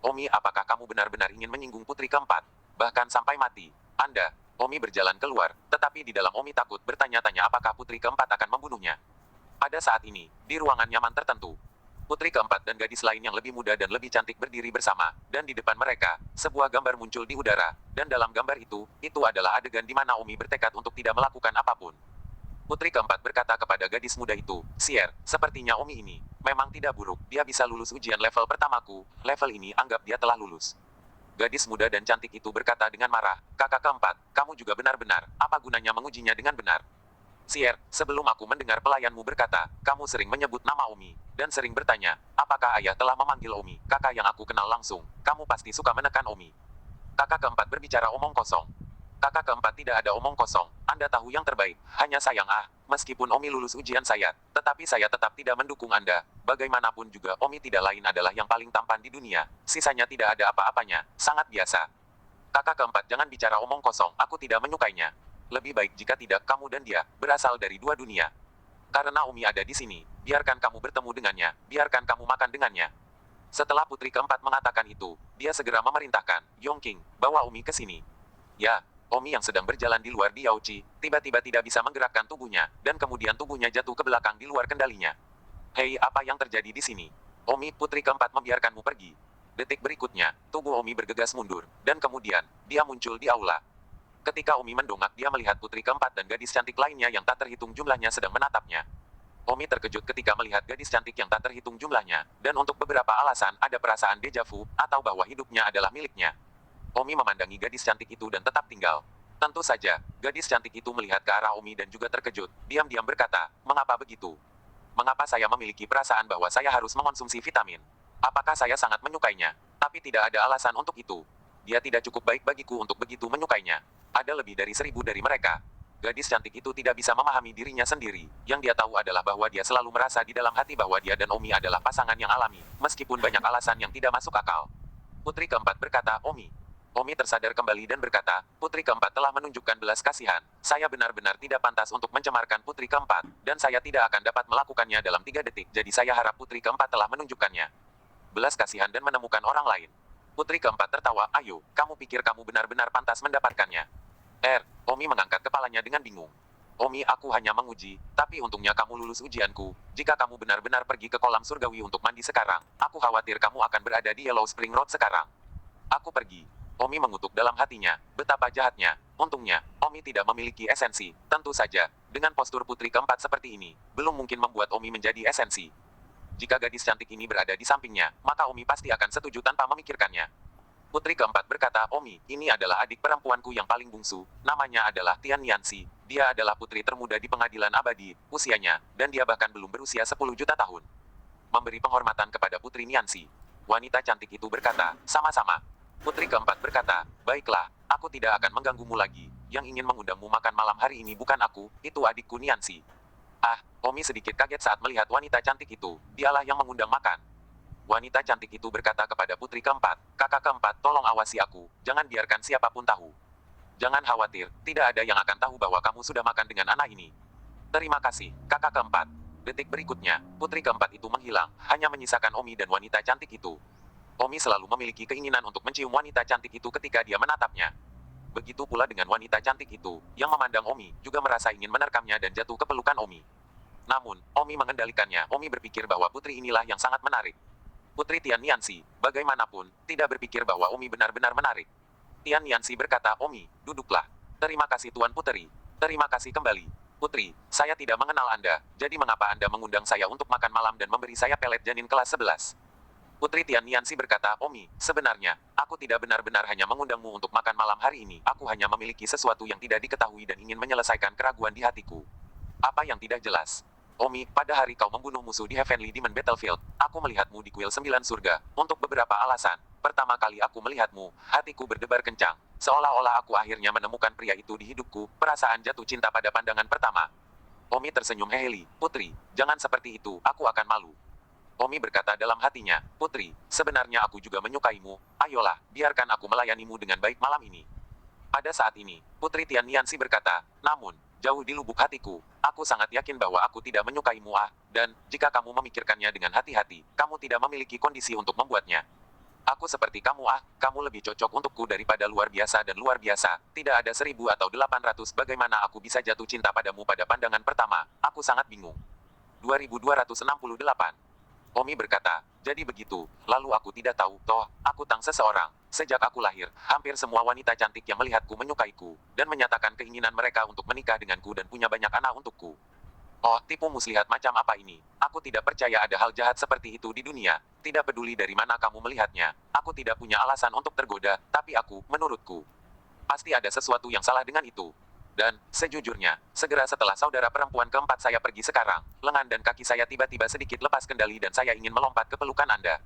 Omi, apakah kamu benar-benar ingin menyinggung putri keempat? Bahkan sampai mati. Anda, Omi berjalan keluar, tetapi di dalam Omi takut bertanya-tanya apakah putri keempat akan membunuhnya. Pada saat ini, di ruangan nyaman tertentu, putri keempat dan gadis lain yang lebih muda dan lebih cantik berdiri bersama, dan di depan mereka, sebuah gambar muncul di udara, dan dalam gambar itu adalah adegan di mana Omi bertekad untuk tidak melakukan apapun. Putri keempat berkata kepada gadis muda itu, Sier, sepertinya Omi ini memang tidak buruk, dia bisa lulus ujian level pertamaku, level ini anggap dia telah lulus. Gadis muda dan cantik itu berkata dengan marah, kakak keempat, kamu juga benar-benar, apa gunanya mengujinya dengan benar? Sier, sebelum aku mendengar pelayanmu berkata, kamu sering menyebut nama Omi, dan sering bertanya, apakah ayah telah memanggil Omi, kakak yang aku kenal langsung, kamu pasti suka menekan Omi. Kakak keempat berbicara omong kosong. Kakak keempat tidak ada omong kosong, Anda tahu yang terbaik, hanya sayang meskipun Omi lulus ujian saya, tetapi saya tetap tidak mendukung Anda. Bagaimanapun juga Omi tidak lain adalah yang paling tampan di dunia, sisanya tidak ada apa-apanya, sangat biasa. Kakak keempat jangan bicara omong kosong, aku tidak menyukainya. Lebih baik jika tidak kamu dan dia berasal dari dua dunia. Karena Omi ada di sini, biarkan kamu bertemu dengannya, biarkan kamu makan dengannya. Setelah putri keempat mengatakan itu, dia segera memerintahkan, Yongking, bawa Omi ke sini. Ya, Omi yang sedang berjalan di luar di Yaochi, tiba-tiba tidak bisa menggerakkan tubuhnya, dan kemudian tubuhnya jatuh ke belakang di luar kendalinya. Hei, apa yang terjadi di sini? Omi, putri keempat membiarkanmu pergi. Detik berikutnya, tubuh Omi bergegas mundur, dan kemudian, dia muncul di aula. Ketika Omi mendongak, dia melihat putri keempat dan gadis cantik lainnya yang tak terhitung jumlahnya sedang menatapnya. Omi terkejut ketika melihat gadis cantik yang tak terhitung jumlahnya, dan untuk beberapa alasan ada perasaan deja vu, atau bahwa hidupnya adalah miliknya. Omi memandangi gadis cantik itu dan tetap tinggal. Tentu saja, gadis cantik itu melihat ke arah Omi dan juga terkejut, diam-diam berkata, mengapa begitu? Mengapa saya memiliki perasaan bahwa saya harus mengonsumsi vitamin? Apakah saya sangat menyukainya? Tapi tidak ada alasan untuk itu. Dia tidak cukup baik bagiku untuk begitu menyukainya. Ada lebih dari 1000 dari mereka. Gadis cantik itu tidak bisa memahami dirinya sendiri. Yang dia tahu adalah bahwa dia selalu merasa di dalam hati bahwa dia dan Omi adalah pasangan yang alami, meskipun banyak alasan yang tidak masuk akal. Putri keempat berkata, Omi. Omi tersadar kembali dan berkata, putri keempat telah menunjukkan belas kasihan. Saya benar-benar tidak pantas untuk mencemarkan putri keempat, dan saya tidak akan dapat melakukannya dalam 3 detik. Jadi saya harap putri keempat telah menunjukkannya. Belas kasihan dan menemukan orang lain. Putri keempat tertawa, ayo, kamu pikir kamu benar-benar pantas mendapatkannya? Omi mengangkat kepalanya dengan bingung. Omi, aku hanya menguji, tapi untungnya kamu lulus ujianku. Jika kamu benar-benar pergi ke kolam surgawi untuk mandi sekarang, aku khawatir kamu akan berada di Yellow Spring Road sekarang. Aku pergi. Omi mengutuk dalam hatinya, betapa jahatnya. Untungnya, Omi tidak memiliki esensi. Tentu saja, dengan postur putri keempat seperti ini, belum mungkin membuat Omi menjadi esensi. Jika gadis cantik ini berada di sampingnya, maka Omi pasti akan setuju tanpa memikirkannya. Putri keempat berkata, Omi, ini adalah adik perempuanku yang paling bungsu, namanya adalah Tian Yanxi. Dia adalah putri termuda di pengadilan abadi, usianya, dan dia bahkan belum berusia 10 juta tahun. Memberi penghormatan kepada Putri Yanxi. Wanita cantik itu berkata, sama-sama. Putri keempat berkata, baiklah, aku tidak akan mengganggumu lagi. Yang ingin mengundangmu makan malam hari ini bukan aku, itu adikku Yanxi. Omi sedikit kaget saat melihat wanita cantik itu, dialah yang mengundang makan. Wanita cantik itu berkata kepada putri keempat, kakak keempat, tolong awasi aku, jangan biarkan siapapun tahu. Jangan khawatir, tidak ada yang akan tahu bahwa kamu sudah makan dengan anak ini. Terima kasih, kakak keempat. Detik berikutnya, putri keempat itu menghilang, hanya menyisakan Omi dan wanita cantik itu. Omi selalu memiliki keinginan untuk mencium wanita cantik itu ketika dia menatapnya. Begitu pula dengan wanita cantik itu, yang memandang Omi, juga merasa ingin menerkamnya dan jatuh ke pelukan Omi. Namun, Omi mengendalikannya, Omi berpikir bahwa putri inilah yang sangat menarik. Putri Tian Yanxi, bagaimanapun, tidak berpikir bahwa Omi benar-benar menarik. Tian Yanxi berkata, Omi, duduklah. Terima kasih Tuan Puteri. Terima kasih kembali. Putri, saya tidak mengenal Anda, jadi mengapa Anda mengundang saya untuk makan malam dan memberi saya pelet janin kelas 11? Putri Tian Yanxi berkata, Omi, sebenarnya, aku tidak benar-benar hanya mengundangmu untuk makan malam hari ini. Aku hanya memiliki sesuatu yang tidak diketahui dan ingin menyelesaikan keraguan di hatiku. Apa yang tidak jelas? Omi, pada hari kau membunuh musuh di Heavenly Demon Battlefield, aku melihatmu di kuil 9 surga, untuk beberapa alasan. Pertama kali aku melihatmu, hatiku berdebar kencang. Seolah-olah aku akhirnya menemukan pria itu di hidupku, perasaan jatuh cinta pada pandangan pertama. Omi tersenyum hehehe, Putri, jangan seperti itu, aku akan malu. Omi berkata dalam hatinya, Putri, sebenarnya aku juga menyukaimu, ayolah, biarkan aku melayanimu dengan baik malam ini. Pada saat ini, Putri Tian Yanxi berkata, namun, jauh di lubuk hatiku, aku sangat yakin bahwa aku tidak menyukaimu dan, jika kamu memikirkannya dengan hati-hati, kamu tidak memiliki kondisi untuk membuatnya. Aku seperti kamu kamu lebih cocok untukku daripada luar biasa dan luar biasa, tidak ada 1000 atau 800 bagaimana aku bisa jatuh cinta padamu pada pandangan pertama, aku sangat bingung. 2268. Omi berkata, jadi begitu, lalu aku tidak tahu, toh, aku tang seseorang. Sejak aku lahir, hampir semua wanita cantik yang melihatku menyukaiku, dan menyatakan keinginan mereka untuk menikah denganku dan punya banyak anak untukku. Oh, tipu muslihat macam apa ini? Aku tidak percaya ada hal jahat seperti itu di dunia. Tidak peduli dari mana kamu melihatnya. Aku tidak punya alasan untuk tergoda, tapi menurutku, pasti ada sesuatu yang salah dengan itu. Dan, sejujurnya, segera setelah saudara perempuan keempat saya pergi sekarang, lengan dan kaki saya tiba-tiba sedikit lepas kendali dan saya ingin melompat ke pelukan Anda.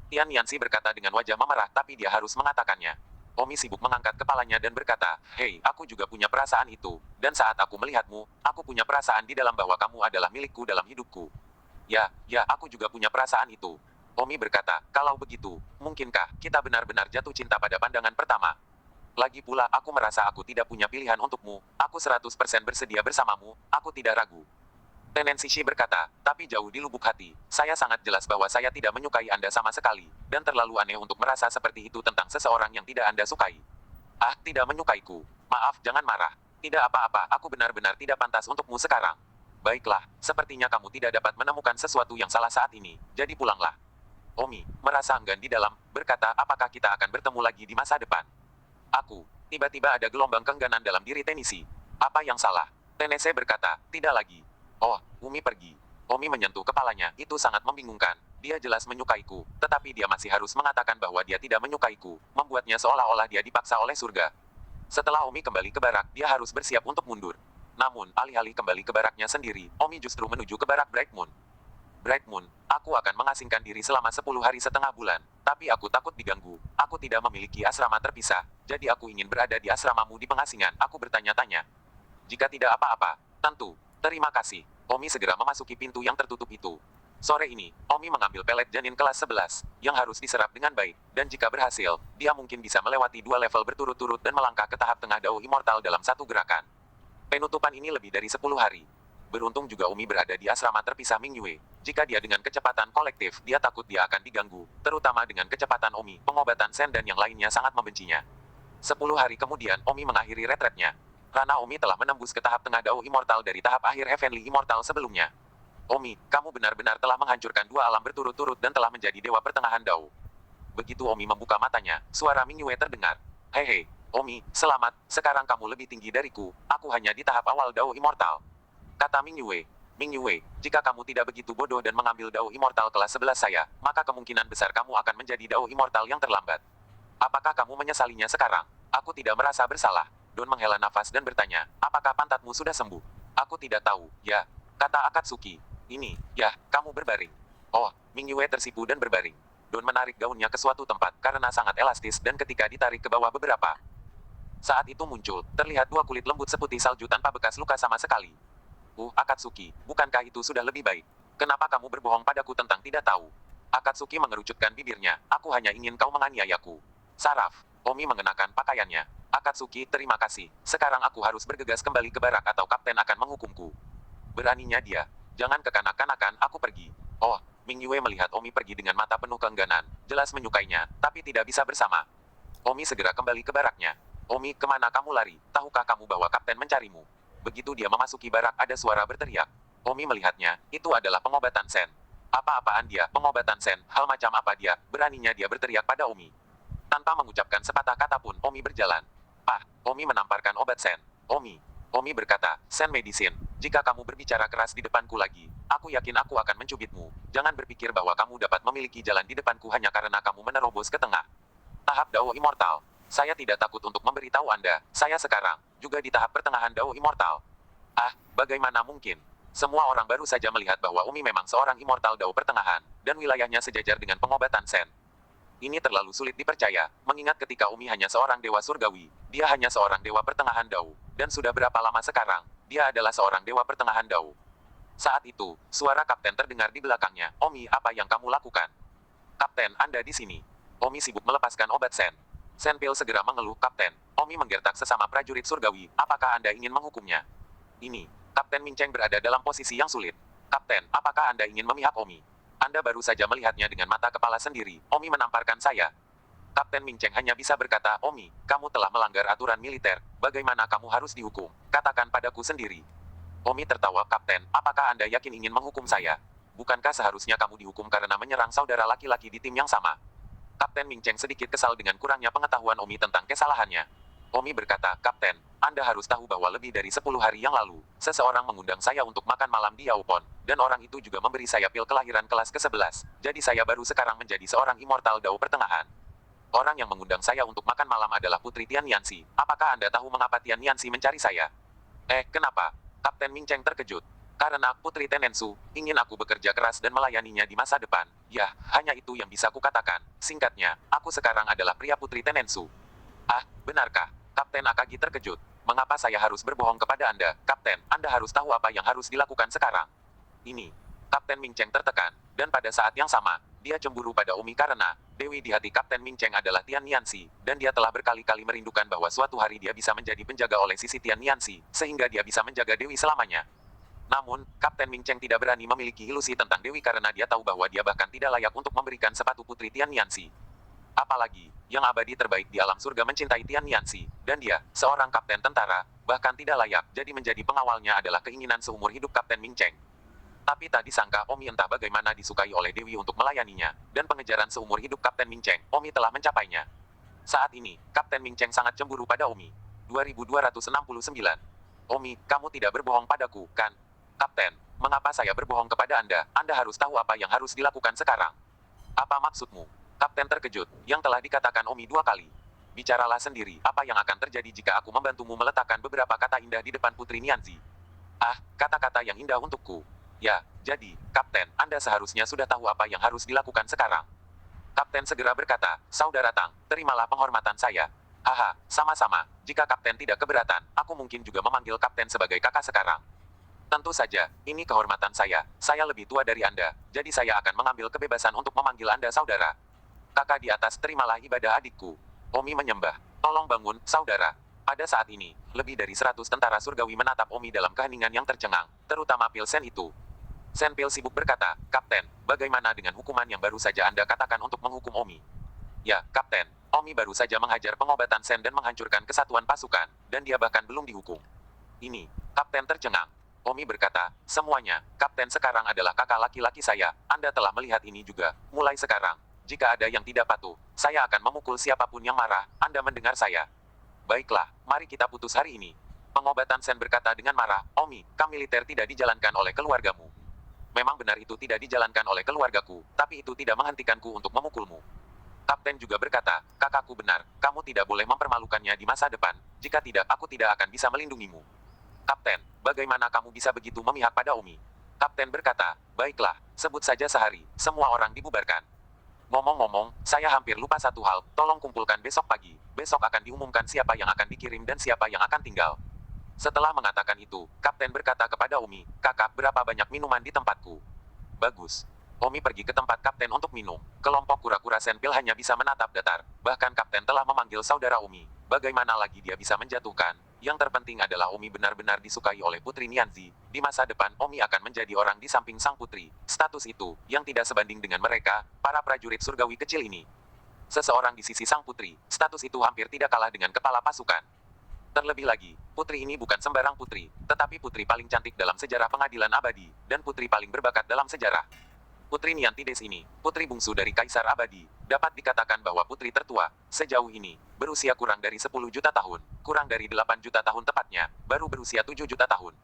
Tian Yanxi berkata dengan wajah memerah tapi dia harus mengatakannya. Omi sibuk mengangkat kepalanya dan berkata, "Hei, aku juga punya perasaan itu, dan saat aku melihatmu, aku punya perasaan di dalam bahwa kamu adalah milikku dalam hidupku." Ya, aku juga punya perasaan itu. Omi berkata, "Kalau begitu, mungkinkah kita benar-benar jatuh cinta pada pandangan pertama? Lagi pula aku merasa aku tidak punya pilihan untukmu, aku 100% bersedia bersamamu, aku tidak ragu." Tenen Sishi berkata, "Tapi jauh di lubuk hati, saya sangat jelas bahwa saya tidak menyukai Anda sama sekali, dan terlalu aneh untuk merasa seperti itu tentang seseorang yang tidak Anda sukai." "Ah, tidak menyukaiku. Maaf, jangan marah. Tidak apa-apa, aku benar-benar tidak pantas untukmu sekarang." "Baiklah, sepertinya kamu tidak dapat menemukan sesuatu yang salah saat ini, jadi pulanglah." Omi, merasa enggan di dalam, berkata, "Apakah kita akan bertemu lagi di masa depan?" Tiba-tiba ada gelombang keengganan dalam diri Tenisi. "Apa yang salah?" Tenese berkata, "Tidak lagi." "Oh, Umi pergi." Omi menyentuh kepalanya, itu sangat membingungkan. Dia jelas menyukaiku, tetapi dia masih harus mengatakan bahwa dia tidak menyukaiku, membuatnya seolah-olah dia dipaksa oleh surga. Setelah Omi kembali ke barak, dia harus bersiap untuk mundur. Namun, alih-alih kembali ke baraknya sendiri, Omi justru menuju ke barak Bright Moon. "Bright Moon, aku akan mengasingkan diri selama 10 hari setengah bulan, tapi aku takut diganggu. Aku tidak memiliki asrama terpisah, jadi aku ingin berada di asramamu di pengasingan." Aku bertanya-tanya. "Jika tidak apa-apa, tentu. Terima kasih." Omi segera memasuki pintu yang tertutup itu. Sore ini, Omi mengambil pelet janin kelas 11, yang harus diserap dengan baik, dan jika berhasil, dia mungkin bisa melewati 2 level berturut-turut dan melangkah ke tahap tengah Dao Immortal dalam satu gerakan. Penutupan ini lebih dari 10 hari. Beruntung juga Umi berada di asrama terpisah Mingyue. Jika dia dengan kecepatan kolektif, dia takut dia akan diganggu, terutama dengan kecepatan Omi, pengobatan Sen dan yang lainnya sangat membencinya. 10 hari kemudian, Omi mengakhiri retretnya. Rana Omi telah menembus ke tahap tengah Dao Immortal dari tahap akhir Heavenly Immortal sebelumnya. "Omi, kamu benar-benar telah menghancurkan 2 alam berturut-turut dan telah menjadi dewa pertengahan Dao." Begitu Omi membuka matanya, suara Mingyue terdengar. "Hehe, Omi, selamat, sekarang kamu lebih tinggi dariku, aku hanya di tahap awal Dao Immortal," kata Mingyue. "Mingyue, jika kamu tidak begitu bodoh dan mengambil Dao Immortal kelas 11 saya, maka kemungkinan besar kamu akan menjadi Dao Immortal yang terlambat. Apakah kamu menyesalinya sekarang?" "Aku tidak merasa bersalah." Don menghela nafas dan bertanya, "Apakah pantatmu sudah sembuh?" "Aku tidak tahu, ya," kata Akatsuki. "Ini, ya, kamu berbaring." "Oh," Mingyue tersipu dan berbaring. Don menarik gaunnya ke suatu tempat karena sangat elastis dan ketika ditarik ke bawah beberapa saat itu muncul, terlihat 2 kulit lembut seputih salju tanpa bekas luka sama sekali. Akatsuki, bukankah itu sudah lebih baik? Kenapa kamu berbohong padaku tentang tidak tahu?" Akatsuki mengerucutkan bibirnya, "Aku hanya ingin kau menganiayaku." "Saraf." Omi mengenakan pakaiannya. "Akatsuki, terima kasih. Sekarang aku harus bergegas kembali ke barak atau kapten akan menghukumku." Beraninya dia. "Jangan kekanak-kanakan, aku pergi." "Oh," Mingyue melihat Omi pergi dengan mata penuh keengganan, jelas menyukainya, tapi tidak bisa bersama. Omi segera kembali ke baraknya. "Omi, kemana kamu lari? Tahukah kamu bahwa kapten mencarimu?" Begitu dia memasuki barak ada suara berteriak. Omi melihatnya, itu adalah pengobatan Sen. "Apa-apaan dia, pengobatan Sen, hal macam apa dia?" Beraninya dia berteriak pada Omi. Tanpa mengucapkan sepatah kata pun, Omi berjalan. Omi menamparkan obat Sen. Omi berkata, "Sen Medicine, jika kamu berbicara keras di depanku lagi, aku yakin aku akan mencubitmu. Jangan berpikir bahwa kamu dapat memiliki jalan di depanku hanya karena kamu menerobos ke tengah tahap Dao Immortal. Saya tidak takut untuk memberitahu Anda, saya sekarang juga di tahap pertengahan Dao Immortal." Bagaimana mungkin? Semua orang baru saja melihat bahwa Umi memang seorang Immortal Dao pertengahan, dan wilayahnya sejajar dengan pengobatan Sen. Ini terlalu sulit dipercaya, mengingat ketika Umi hanya seorang dewa surgawi, dia hanya seorang dewa pertengahan Dao. Dan sudah berapa lama sekarang, dia adalah seorang dewa pertengahan Dao. Saat itu, suara kapten terdengar di belakangnya. "Omi, apa yang kamu lakukan?" "Kapten, Anda di sini." Omi sibuk melepaskan obat Sen. Senpil segera mengeluh, "Kapten." Omi menggertak sesama prajurit surgawi, "Apakah Anda ingin menghukumnya?" Ini, Kapten Mincheng berada dalam posisi yang sulit. "Kapten, apakah Anda ingin memihak Omi? Anda baru saja melihatnya dengan mata kepala sendiri, Omi menamparkan saya." Kapten Mincheng hanya bisa berkata, "Omi, kamu telah melanggar aturan militer, bagaimana kamu harus dihukum? Katakan padaku sendiri." Omi tertawa, "Kapten, apakah Anda yakin ingin menghukum saya? Bukankah seharusnya kamu dihukum karena menyerang saudara laki-laki di tim yang sama?" Kapten Mincheng sedikit kesal dengan kurangnya pengetahuan Omi tentang kesalahannya. Omi berkata, "Kapten, Anda harus tahu bahwa lebih dari 10 hari yang lalu, seseorang mengundang saya untuk makan malam di Yaupon, dan orang itu juga memberi saya pil kelahiran kelas ke-11, jadi saya baru sekarang menjadi seorang Immortal Dao pertengahan. Orang yang mengundang saya untuk makan malam adalah Putri Tian Yanxi. Apakah Anda tahu mengapa Tian Yanxi mencari saya?" Kenapa? Kapten Ming Cheng terkejut. Karena Putri Tenensu ingin aku bekerja keras dan melayaninya di masa depan. Ya, hanya itu yang bisa kukatakan. Singkatnya, aku sekarang adalah pria Putri Tenensu. Ah, benarkah? Kapten Akagi terkejut. Mengapa saya harus berbohong kepada Anda, Kapten? Anda harus tahu apa yang harus dilakukan sekarang. Ini. Kapten Ming Cheng tertekan, dan pada saat yang sama, dia cemburu pada Umi karena Dewi di hati Kapten Ming Cheng adalah Tian Nianxi, dan dia telah berkali-kali merindukan bahwa suatu hari dia bisa menjadi penjaga oleh sisi Tian Nianxi, sehingga dia bisa menjaga Dewi selamanya. Namun, Kapten Ming Cheng tidak berani memiliki ilusi tentang Dewi karena dia tahu bahwa dia bahkan tidak layak untuk memberikan sepatu putri Tian Nianxi. Apalagi, yang abadi terbaik di alam surga mencintai Tian Nianxi, dan dia, seorang kapten tentara, bahkan tidak layak jadi menjadi pengawalnya adalah keinginan seumur hidup Kapten Ming Cheng. Tapi tak disangka Omi entah bagaimana disukai oleh Dewi untuk melayaninya, dan pengejaran seumur hidup Kapten Ming Cheng, Omi telah mencapainya. Saat ini, Kapten Ming Cheng sangat cemburu pada Omi. 2269. Omi, kamu tidak berbohong padaku, kan? Kapten, mengapa saya berbohong kepada Anda? Anda harus tahu apa yang harus dilakukan sekarang. Apa maksudmu? Kapten terkejut, yang telah dikatakan Omi 2 kali. Bicaralah sendiri, apa yang akan terjadi jika aku membantumu meletakkan beberapa kata indah di depan Putri Nianzi? Ah, kata-kata yang indah untukku. Ya, jadi, Kapten, Anda seharusnya sudah tahu apa yang harus dilakukan sekarang. Kapten segera berkata, Saudara Tang, terimalah penghormatan saya. Haha, sama-sama, jika Kapten tidak keberatan, aku mungkin juga memanggil Kapten sebagai kakak sekarang. Tentu saja, ini kehormatan saya lebih tua dari Anda, jadi saya akan mengambil kebebasan untuk memanggil Anda saudara. Kakak di atas, terimalah ibadah adikku. Omi menyembah. Tolong bangun, saudara. Pada saat ini, lebih dari 100 tentara surgawi menatap Omi dalam keheningan yang tercengang, terutama Pilsen itu. Senpil sibuk berkata, Kapten, bagaimana dengan hukuman yang baru saja Anda katakan untuk menghukum Omi? Ya, Kapten, Omi baru saja menghajar pengobatan Sen dan menghancurkan kesatuan pasukan, dan dia bahkan belum dihukum. Ini, Kapten tercengang. Omi berkata, semuanya, Kapten sekarang adalah kakak laki-laki saya, Anda telah melihat ini juga, mulai sekarang. Jika ada yang tidak patuh, saya akan memukul siapapun yang marah, Anda mendengar saya. Baiklah, mari kita putus hari ini. Pengobatan Sen berkata dengan marah, Omi, kam militer tidak dijalankan oleh keluargamu. Memang benar itu tidak dijalankan oleh keluargaku, tapi itu tidak menghentikanku untuk memukulmu. Kapten juga berkata, kakakku benar, kamu tidak boleh mempermalukannya di masa depan, jika tidak aku tidak akan bisa melindungimu. Kapten, bagaimana kamu bisa begitu memihak pada Omi? Kapten berkata, baiklah, sebut saja sehari, semua orang dibubarkan. Ngomong-ngomong, saya hampir lupa satu hal, tolong kumpulkan besok pagi, besok akan diumumkan siapa yang akan dikirim dan siapa yang akan tinggal. Setelah mengatakan itu, Kapten berkata kepada Omi, kakak berapa banyak minuman di tempatku? Bagus. Omi pergi ke tempat Kapten untuk minum. Kelompok kura-kura Senpil hanya bisa menatap datar. Bahkan Kapten telah memanggil saudara Omi. Bagaimana lagi dia bisa menjatuhkan? Yang terpenting adalah Omi benar-benar disukai oleh Putri Nianzi. Di masa depan Omi akan menjadi orang di samping sang putri. Status itu, yang tidak sebanding dengan mereka, para prajurit surgawi kecil ini. Seseorang di sisi sang putri, status itu hampir tidak kalah dengan kepala pasukan. Terlebih lagi, putri ini bukan sembarang putri, tetapi putri paling cantik dalam sejarah pengadilan abadi, dan putri paling berbakat dalam sejarah. Putri Niantides ini, putri bungsu dari Kaisar Abadi, dapat dikatakan bahwa putri tertua, sejauh ini, berusia kurang dari 10 juta tahun, kurang dari 8 juta tahun tepatnya, baru berusia 7 juta tahun.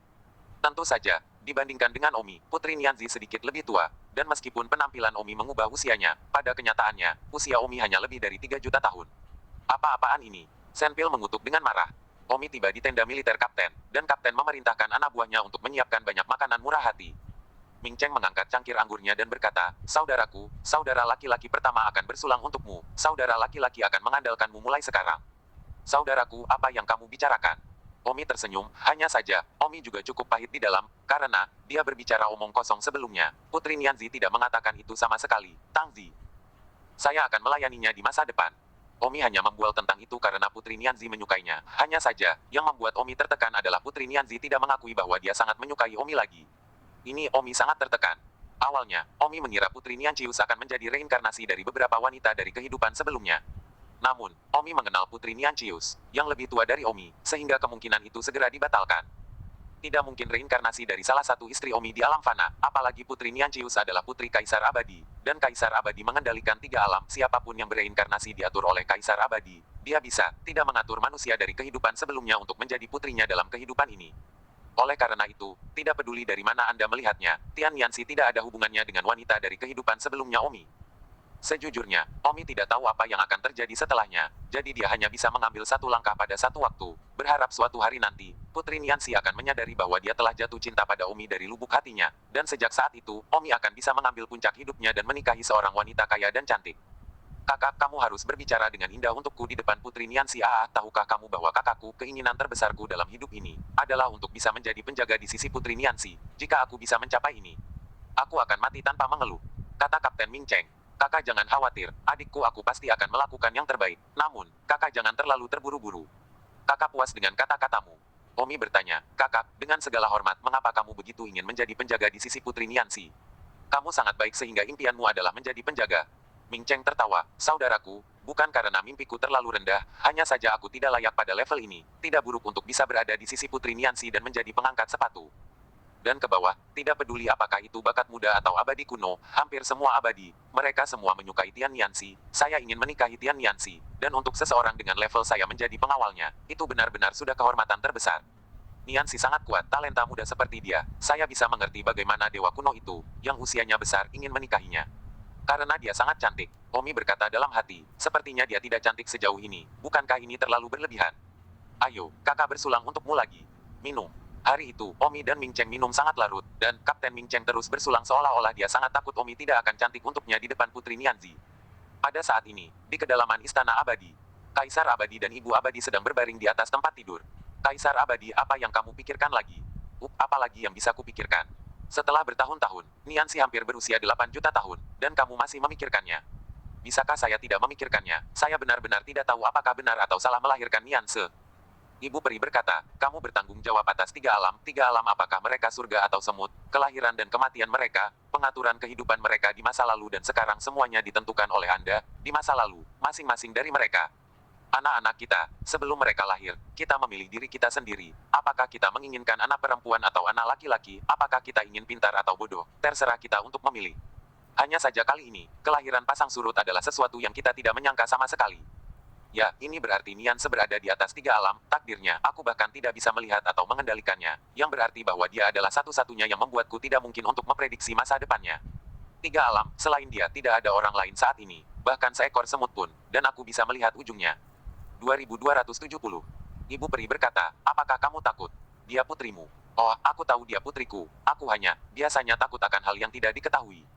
Tentu saja, dibandingkan dengan Omi, Putri Nianzi sedikit lebih tua, dan meskipun penampilan Omi mengubah usianya, pada kenyataannya, usia Omi hanya lebih dari 3 juta tahun. Apa-apaan ini? Senpil mengutuk dengan marah. Omi tiba di tenda militer Kapten, dan Kapten memerintahkan anak buahnya untuk menyiapkan banyak makanan murah hati. Ming Cheng mengangkat cangkir anggurnya dan berkata, saudaraku, saudara laki-laki pertama akan bersulang untukmu, saudara laki-laki akan mengandalkanmu mulai sekarang. Saudaraku, apa yang kamu bicarakan? Omi tersenyum, hanya saja, Omi juga cukup pahit di dalam, karena, dia berbicara omong kosong sebelumnya. Putri Nianzi tidak mengatakan itu sama sekali, Tang Zi. Saya akan melayaninya di masa depan. Omi hanya membual tentang itu karena Putri Nianzi menyukainya. Hanya saja, yang membuat Omi tertekan adalah Putri Nianzi tidak mengakui bahwa dia sangat menyukai Omi lagi. Ini Omi sangat tertekan. Awalnya, Omi mengira Putri Nianchius akan menjadi reinkarnasi dari beberapa wanita dari kehidupan sebelumnya. Namun, Omi mengenal Putri Nianchius, yang lebih tua dari Omi, sehingga kemungkinan itu segera dibatalkan. Tidak mungkin reinkarnasi dari salah satu istri Omi di alam fana, apalagi Putri Nianchius adalah putri Kaisar Abadi, dan Kaisar Abadi mengendalikan 3 alam, siapapun yang bereinkarnasi diatur oleh Kaisar Abadi. Dia bisa, tidak mengatur manusia dari kehidupan sebelumnya untuk menjadi putrinya dalam kehidupan ini. Oleh karena itu, tidak peduli dari mana Anda melihatnya, Tian Yanxi tidak ada hubungannya dengan wanita dari kehidupan sebelumnya Omi. Sejujurnya, Omi tidak tahu apa yang akan terjadi setelahnya, jadi dia hanya bisa mengambil satu langkah pada satu waktu, berharap suatu hari nanti, Putri Niansi akan menyadari bahwa dia telah jatuh cinta pada Omi dari lubuk hatinya, dan sejak saat itu, Omi akan bisa mengambil puncak hidupnya dan menikahi seorang wanita kaya dan cantik. Kakak, kamu harus berbicara dengan indah untukku di depan Putri Niansi. Tahukah kamu bahwa kakakku, keinginan terbesarku dalam hidup ini, adalah untuk bisa menjadi penjaga di sisi Putri Niansi. Jika aku bisa mencapai ini, aku akan mati tanpa mengeluh, kata Kapten Ming Cheng. Kakak jangan khawatir, adikku aku pasti akan melakukan yang terbaik. Namun, kakak jangan terlalu terburu-buru. Kakak puas dengan kata-katamu. Omi bertanya, kakak, dengan segala hormat, mengapa kamu begitu ingin menjadi penjaga di sisi Putri Niansi? Kamu sangat baik sehingga impianmu adalah menjadi penjaga. Ming Cheng tertawa, saudaraku, bukan karena mimpiku terlalu rendah, hanya saja aku tidak layak pada level ini, tidak buruk untuk bisa berada di sisi Putri Niansi dan menjadi pengangkat sepatu. Dan ke bawah, tidak peduli apakah itu bakat muda atau abadi kuno, hampir semua abadi, mereka semua menyukai Tian Niansi, saya ingin menikahi Tian Niansi, dan untuk seseorang dengan level saya menjadi pengawalnya, itu benar-benar sudah kehormatan terbesar. Niansi sangat kuat, talenta muda seperti dia, saya bisa mengerti bagaimana dewa kuno itu, yang usianya besar, ingin menikahinya. Karena dia sangat cantik, Omi berkata dalam hati, sepertinya dia tidak cantik sejauh ini, bukankah ini terlalu berlebihan? Ayo, kakak bersulang untukmu lagi. Minum. Hari itu, Omi dan Ming Cheng minum sangat larut, dan Kapten Ming Cheng terus bersulang seolah-olah dia sangat takut Omi tidak akan cantik untuknya di depan Putri Nianzi. Pada saat ini, di kedalaman Istana Abadi, Kaisar Abadi dan Ibu Abadi sedang berbaring di atas tempat tidur. Kaisar Abadi, apa yang kamu pikirkan lagi? Apa lagi yang bisa kupikirkan? Setelah bertahun-tahun, Nianzi hampir berusia 8 juta tahun, dan kamu masih memikirkannya. Bisakah saya tidak memikirkannya? Saya benar-benar tidak tahu apakah benar atau salah melahirkan Nianse. Ibu peri berkata, kamu bertanggung jawab atas tiga alam apakah mereka surga atau semut, kelahiran dan kematian mereka, pengaturan kehidupan mereka di masa lalu dan sekarang semuanya ditentukan oleh Anda, di masa lalu, masing-masing dari mereka. Anak-anak kita, sebelum mereka lahir, kita memilih diri kita sendiri, apakah kita menginginkan anak perempuan atau anak laki-laki, apakah kita ingin pintar atau bodoh, terserah kita untuk memilih. Hanya saja kali ini, kelahiran pasang surut adalah sesuatu yang kita tidak menyangka sama sekali. Ya, ini berarti Nianse berada di atas tiga alam, takdirnya, aku bahkan tidak bisa melihat atau mengendalikannya, yang berarti bahwa dia adalah satu-satunya yang membuatku tidak mungkin untuk memprediksi masa depannya. Tiga alam, selain dia tidak ada orang lain saat ini, bahkan seekor semut pun, dan aku bisa melihat ujungnya. 2270. Ibu peri berkata, apakah kamu takut? Dia putrimu. Oh, aku tahu dia putriku, aku hanya, biasanya takut akan hal yang tidak diketahui.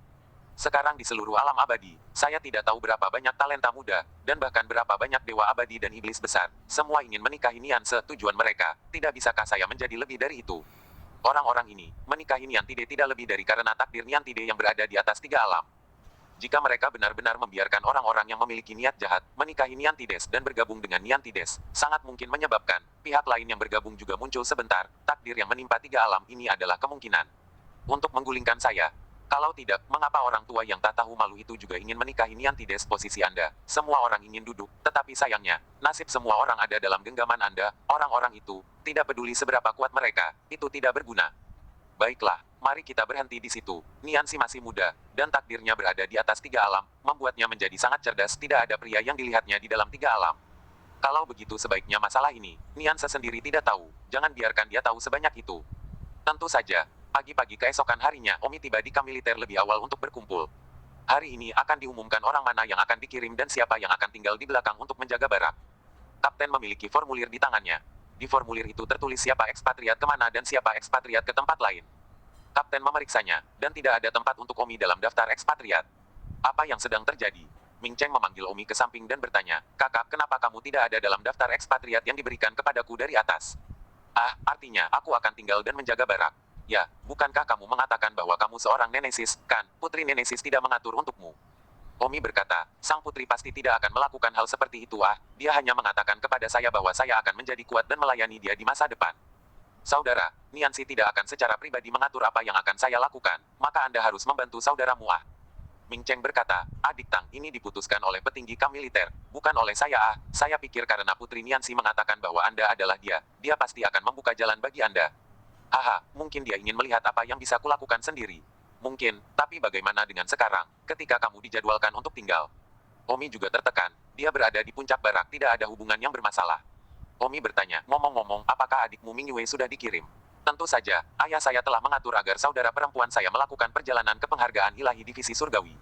Sekarang di seluruh alam abadi, saya tidak tahu berapa banyak talenta muda, dan bahkan berapa banyak dewa abadi dan iblis besar. Semua ingin menikahi Nianse, tujuan mereka. Tidak bisakah saya menjadi lebih dari itu? Orang-orang ini, menikahi Niantide tidak lebih dari karena takdir Niantide yang berada di atas tiga alam. Jika mereka benar-benar membiarkan orang-orang yang memiliki niat jahat, menikahi Niantides dan bergabung dengan Niantides, sangat mungkin menyebabkan, pihak lain yang bergabung juga muncul sebentar, takdir yang menimpa tiga alam ini adalah kemungkinan. Untuk menggulingkan saya, kalau tidak, mengapa orang tua yang tak tahu malu itu juga ingin menikahi Niantides posisi Anda? Semua orang ingin duduk, tetapi sayangnya, nasib semua orang ada dalam genggaman Anda, orang-orang itu, tidak peduli seberapa kuat mereka, itu tidak berguna. Baiklah, mari kita berhenti di situ. Niansi masih muda, dan takdirnya berada di atas tiga alam, membuatnya menjadi sangat cerdas. Tidak ada pria yang dilihatnya di dalam tiga alam. Kalau begitu sebaiknya masalah ini, Nianse sendiri tidak tahu, jangan biarkan dia tahu sebanyak itu. Tentu saja. Pagi-pagi keesokan harinya, Omi tiba di kamp militer lebih awal untuk berkumpul. Hari ini akan diumumkan orang mana yang akan dikirim dan siapa yang akan tinggal di belakang untuk menjaga barak. Kapten memiliki formulir di tangannya. Di formulir itu tertulis siapa ekspatriat kemana dan siapa ekspatriat ke tempat lain. Kapten memeriksanya, dan tidak ada tempat untuk Omi dalam daftar ekspatriat. Apa yang sedang terjadi? Ming Cheng memanggil Omi ke samping dan bertanya, kakak, kenapa kamu tidak ada dalam daftar ekspatriat yang diberikan kepadaku dari atas? Artinya, aku akan tinggal dan menjaga barak. Ya, bukankah kamu mengatakan bahwa kamu seorang Nenesis, kan? Putri Nenesis tidak mengatur untukmu. Omi berkata, sang putri pasti tidak akan melakukan hal seperti itu. Dia hanya mengatakan kepada saya bahwa saya akan menjadi kuat dan melayani dia di masa depan. Saudara, Niansi tidak akan secara pribadi mengatur apa yang akan saya lakukan, maka Anda harus membantu saudaramu. Ming Cheng berkata, adik Tang, ini diputuskan oleh petinggi kamp militer, bukan oleh saya. Saya pikir karena Putri Niansi mengatakan bahwa Anda adalah dia pasti akan membuka jalan bagi Anda. Mungkin dia ingin melihat apa yang bisa kulakukan sendiri. Mungkin, tapi bagaimana dengan sekarang, ketika kamu dijadwalkan untuk tinggal? Omi juga tertekan, dia berada di puncak barak, tidak ada hubungan yang bermasalah. Omi bertanya, ngomong-ngomong, apakah adikmu Ming Yue sudah dikirim? Tentu saja, ayah saya telah mengatur agar saudara perempuan saya melakukan perjalanan ke penghargaan ilahi divisi surgawi.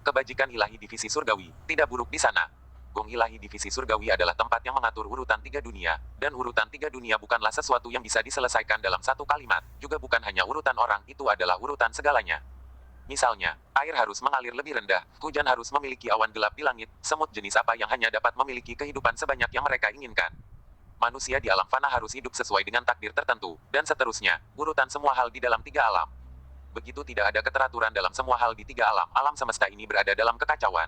Kebajikan ilahi divisi surgawi, tidak buruk di sana. Gong ilahi divisi surgawi adalah tempat yang mengatur urutan tiga dunia, dan urutan tiga dunia bukanlah sesuatu yang bisa diselesaikan dalam satu kalimat, juga bukan hanya urutan orang, itu adalah urutan segalanya. Misalnya, air harus mengalir lebih rendah, hujan harus memiliki awan gelap di langit, semut jenis apa yang hanya dapat memiliki kehidupan sebanyak yang mereka inginkan. Manusia di alam fana harus hidup sesuai dengan takdir tertentu, dan seterusnya, urutan semua hal di dalam tiga alam. Begitu tidak ada keteraturan dalam semua hal di tiga alam, alam semesta ini berada dalam kekacauan.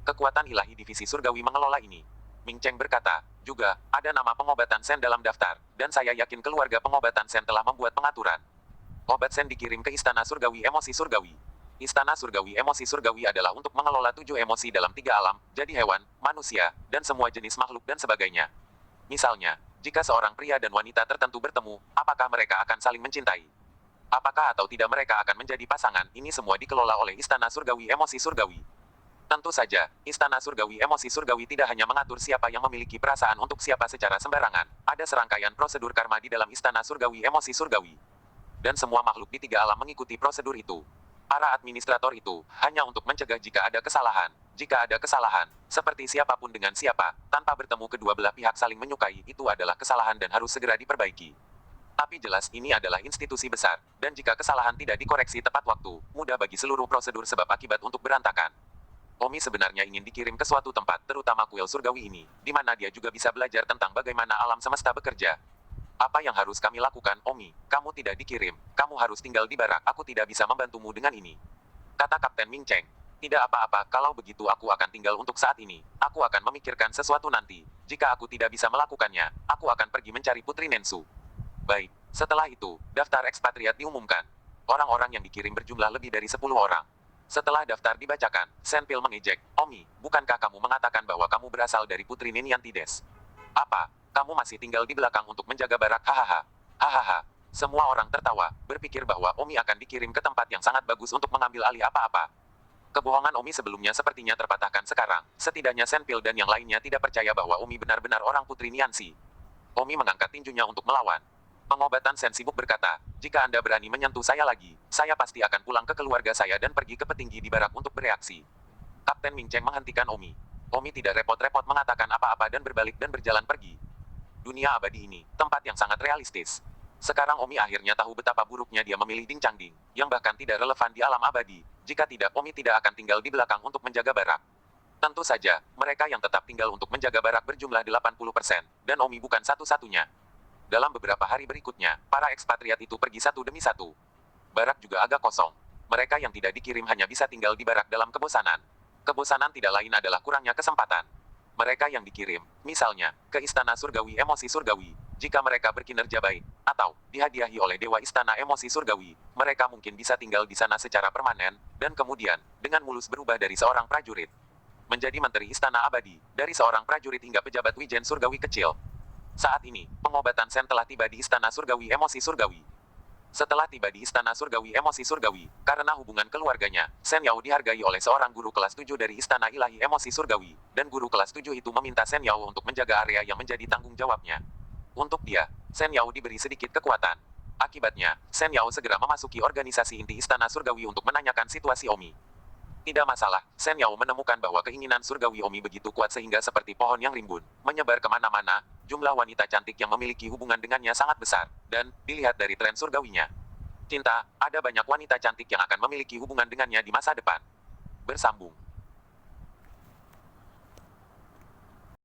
Kekuatan ilahi divisi surgawi mengelola ini. Ming Cheng berkata, juga, ada nama pengobatan Sen dalam daftar, dan saya yakin keluarga pengobatan Sen telah membuat pengaturan. Obat Sen dikirim ke Istana Surgawi Emosi Surgawi. Istana Surgawi Emosi Surgawi adalah untuk mengelola 7 emosi dalam 3 alam, jadi hewan, manusia, dan semua jenis makhluk dan sebagainya. Misalnya, jika seorang pria dan wanita tertentu bertemu, apakah mereka akan saling mencintai? Apakah atau tidak mereka akan menjadi pasangan, ini semua dikelola oleh Istana Surgawi Emosi Surgawi. Tentu saja, Istana Surgawi Emosi Surgawi tidak hanya mengatur siapa yang memiliki perasaan untuk siapa secara sembarangan, ada serangkaian prosedur karma di dalam Istana Surgawi Emosi Surgawi. Dan semua makhluk di 3 alam mengikuti prosedur itu. Para administrator itu, hanya untuk mencegah jika ada kesalahan. Jika ada kesalahan, seperti siapapun dengan siapa, tanpa bertemu kedua belah pihak saling menyukai, itu adalah kesalahan dan harus segera diperbaiki. Tapi jelas ini adalah institusi besar, dan jika kesalahan tidak dikoreksi tepat waktu, mudah bagi seluruh prosedur sebab akibat untuk berantakan. Omi sebenarnya ingin dikirim ke suatu tempat, terutama kuil surgawi ini, di mana dia juga bisa belajar tentang bagaimana alam semesta bekerja. Apa yang harus kami lakukan, Omi? Kamu tidak dikirim, kamu harus tinggal di barak, aku tidak bisa membantumu dengan ini. Kata Kapten Ming Cheng. Tidak apa-apa, kalau begitu aku akan tinggal untuk saat ini. Aku akan memikirkan sesuatu nanti. Jika aku tidak bisa melakukannya, aku akan pergi mencari Putri Nensu. Baik, setelah itu, daftar ekspatriat diumumkan. Orang-orang yang dikirim berjumlah lebih dari 10 orang. Setelah daftar dibacakan, Senpil mengejek, Omi, bukankah kamu mengatakan bahwa kamu berasal dari Putri Ninyantides? Apa? Kamu masih tinggal di belakang untuk menjaga barak? Hahaha. Hahaha. Semua orang tertawa, berpikir bahwa Omi akan dikirim ke tempat yang sangat bagus untuk mengambil alih apa-apa. Kebohongan Omi sebelumnya sepertinya terpatahkan sekarang. Setidaknya Senpil dan yang lainnya tidak percaya bahwa Omi benar-benar orang Putri Niansi. Omi mengangkat tinjunya untuk melawan. Pengobatan Sen sibuk berkata, jika Anda berani menyentuh saya lagi, saya pasti akan pulang ke keluarga saya dan pergi ke petinggi di barak untuk bereaksi. Kapten Ming Cheng menghentikan Omi. Omi tidak repot-repot mengatakan apa-apa dan berbalik dan berjalan pergi. Dunia abadi ini, tempat yang sangat realistis. Sekarang Omi akhirnya tahu betapa buruknya dia memilih Ding Changding, yang bahkan tidak relevan di alam abadi. Jika tidak, Omi tidak akan tinggal di belakang untuk menjaga barak. Tentu saja, mereka yang tetap tinggal untuk menjaga barak berjumlah 80%, dan Omi bukan satu-satunya. Dalam beberapa hari berikutnya, para ekspatriat itu pergi satu demi satu. Barak juga agak kosong. Mereka yang tidak dikirim hanya bisa tinggal di barak dalam kebosanan. Kebosanan tidak lain adalah kurangnya kesempatan. Mereka yang dikirim, misalnya, ke Istana Surgawi Emosi Surgawi, jika mereka berkinerja baik, atau dihadiahi oleh Dewa Istana Emosi Surgawi, mereka mungkin bisa tinggal di sana secara permanen, dan kemudian, dengan mulus berubah dari seorang prajurit menjadi menteri Istana Abadi, dari seorang prajurit hingga pejabat Wijen Surgawi kecil. Saat ini, pengobatan Sen telah tiba di Istana Surgawi Emosi Surgawi. Setelah tiba di Istana Surgawi Emosi Surgawi, karena hubungan keluarganya, Sen Yao dihargai oleh seorang guru kelas 7 dari Istana Ilahi Emosi Surgawi, dan guru kelas 7 itu meminta Sen Yao untuk menjaga area yang menjadi tanggung jawabnya. Untuk dia, Sen Yao diberi sedikit kekuatan. Akibatnya, Sen Yao segera memasuki organisasi inti Istana Surgawi untuk menanyakan situasi Omi. Tidak masalah, Sen Yao menemukan bahwa keinginan surgawi Omi begitu kuat sehingga seperti pohon yang rimbun, menyebar kemana-mana, jumlah wanita cantik yang memiliki hubungan dengannya sangat besar, dan, dilihat dari tren surgawinya. Cinta, ada banyak wanita cantik yang akan memiliki hubungan dengannya di masa depan. Bersambung.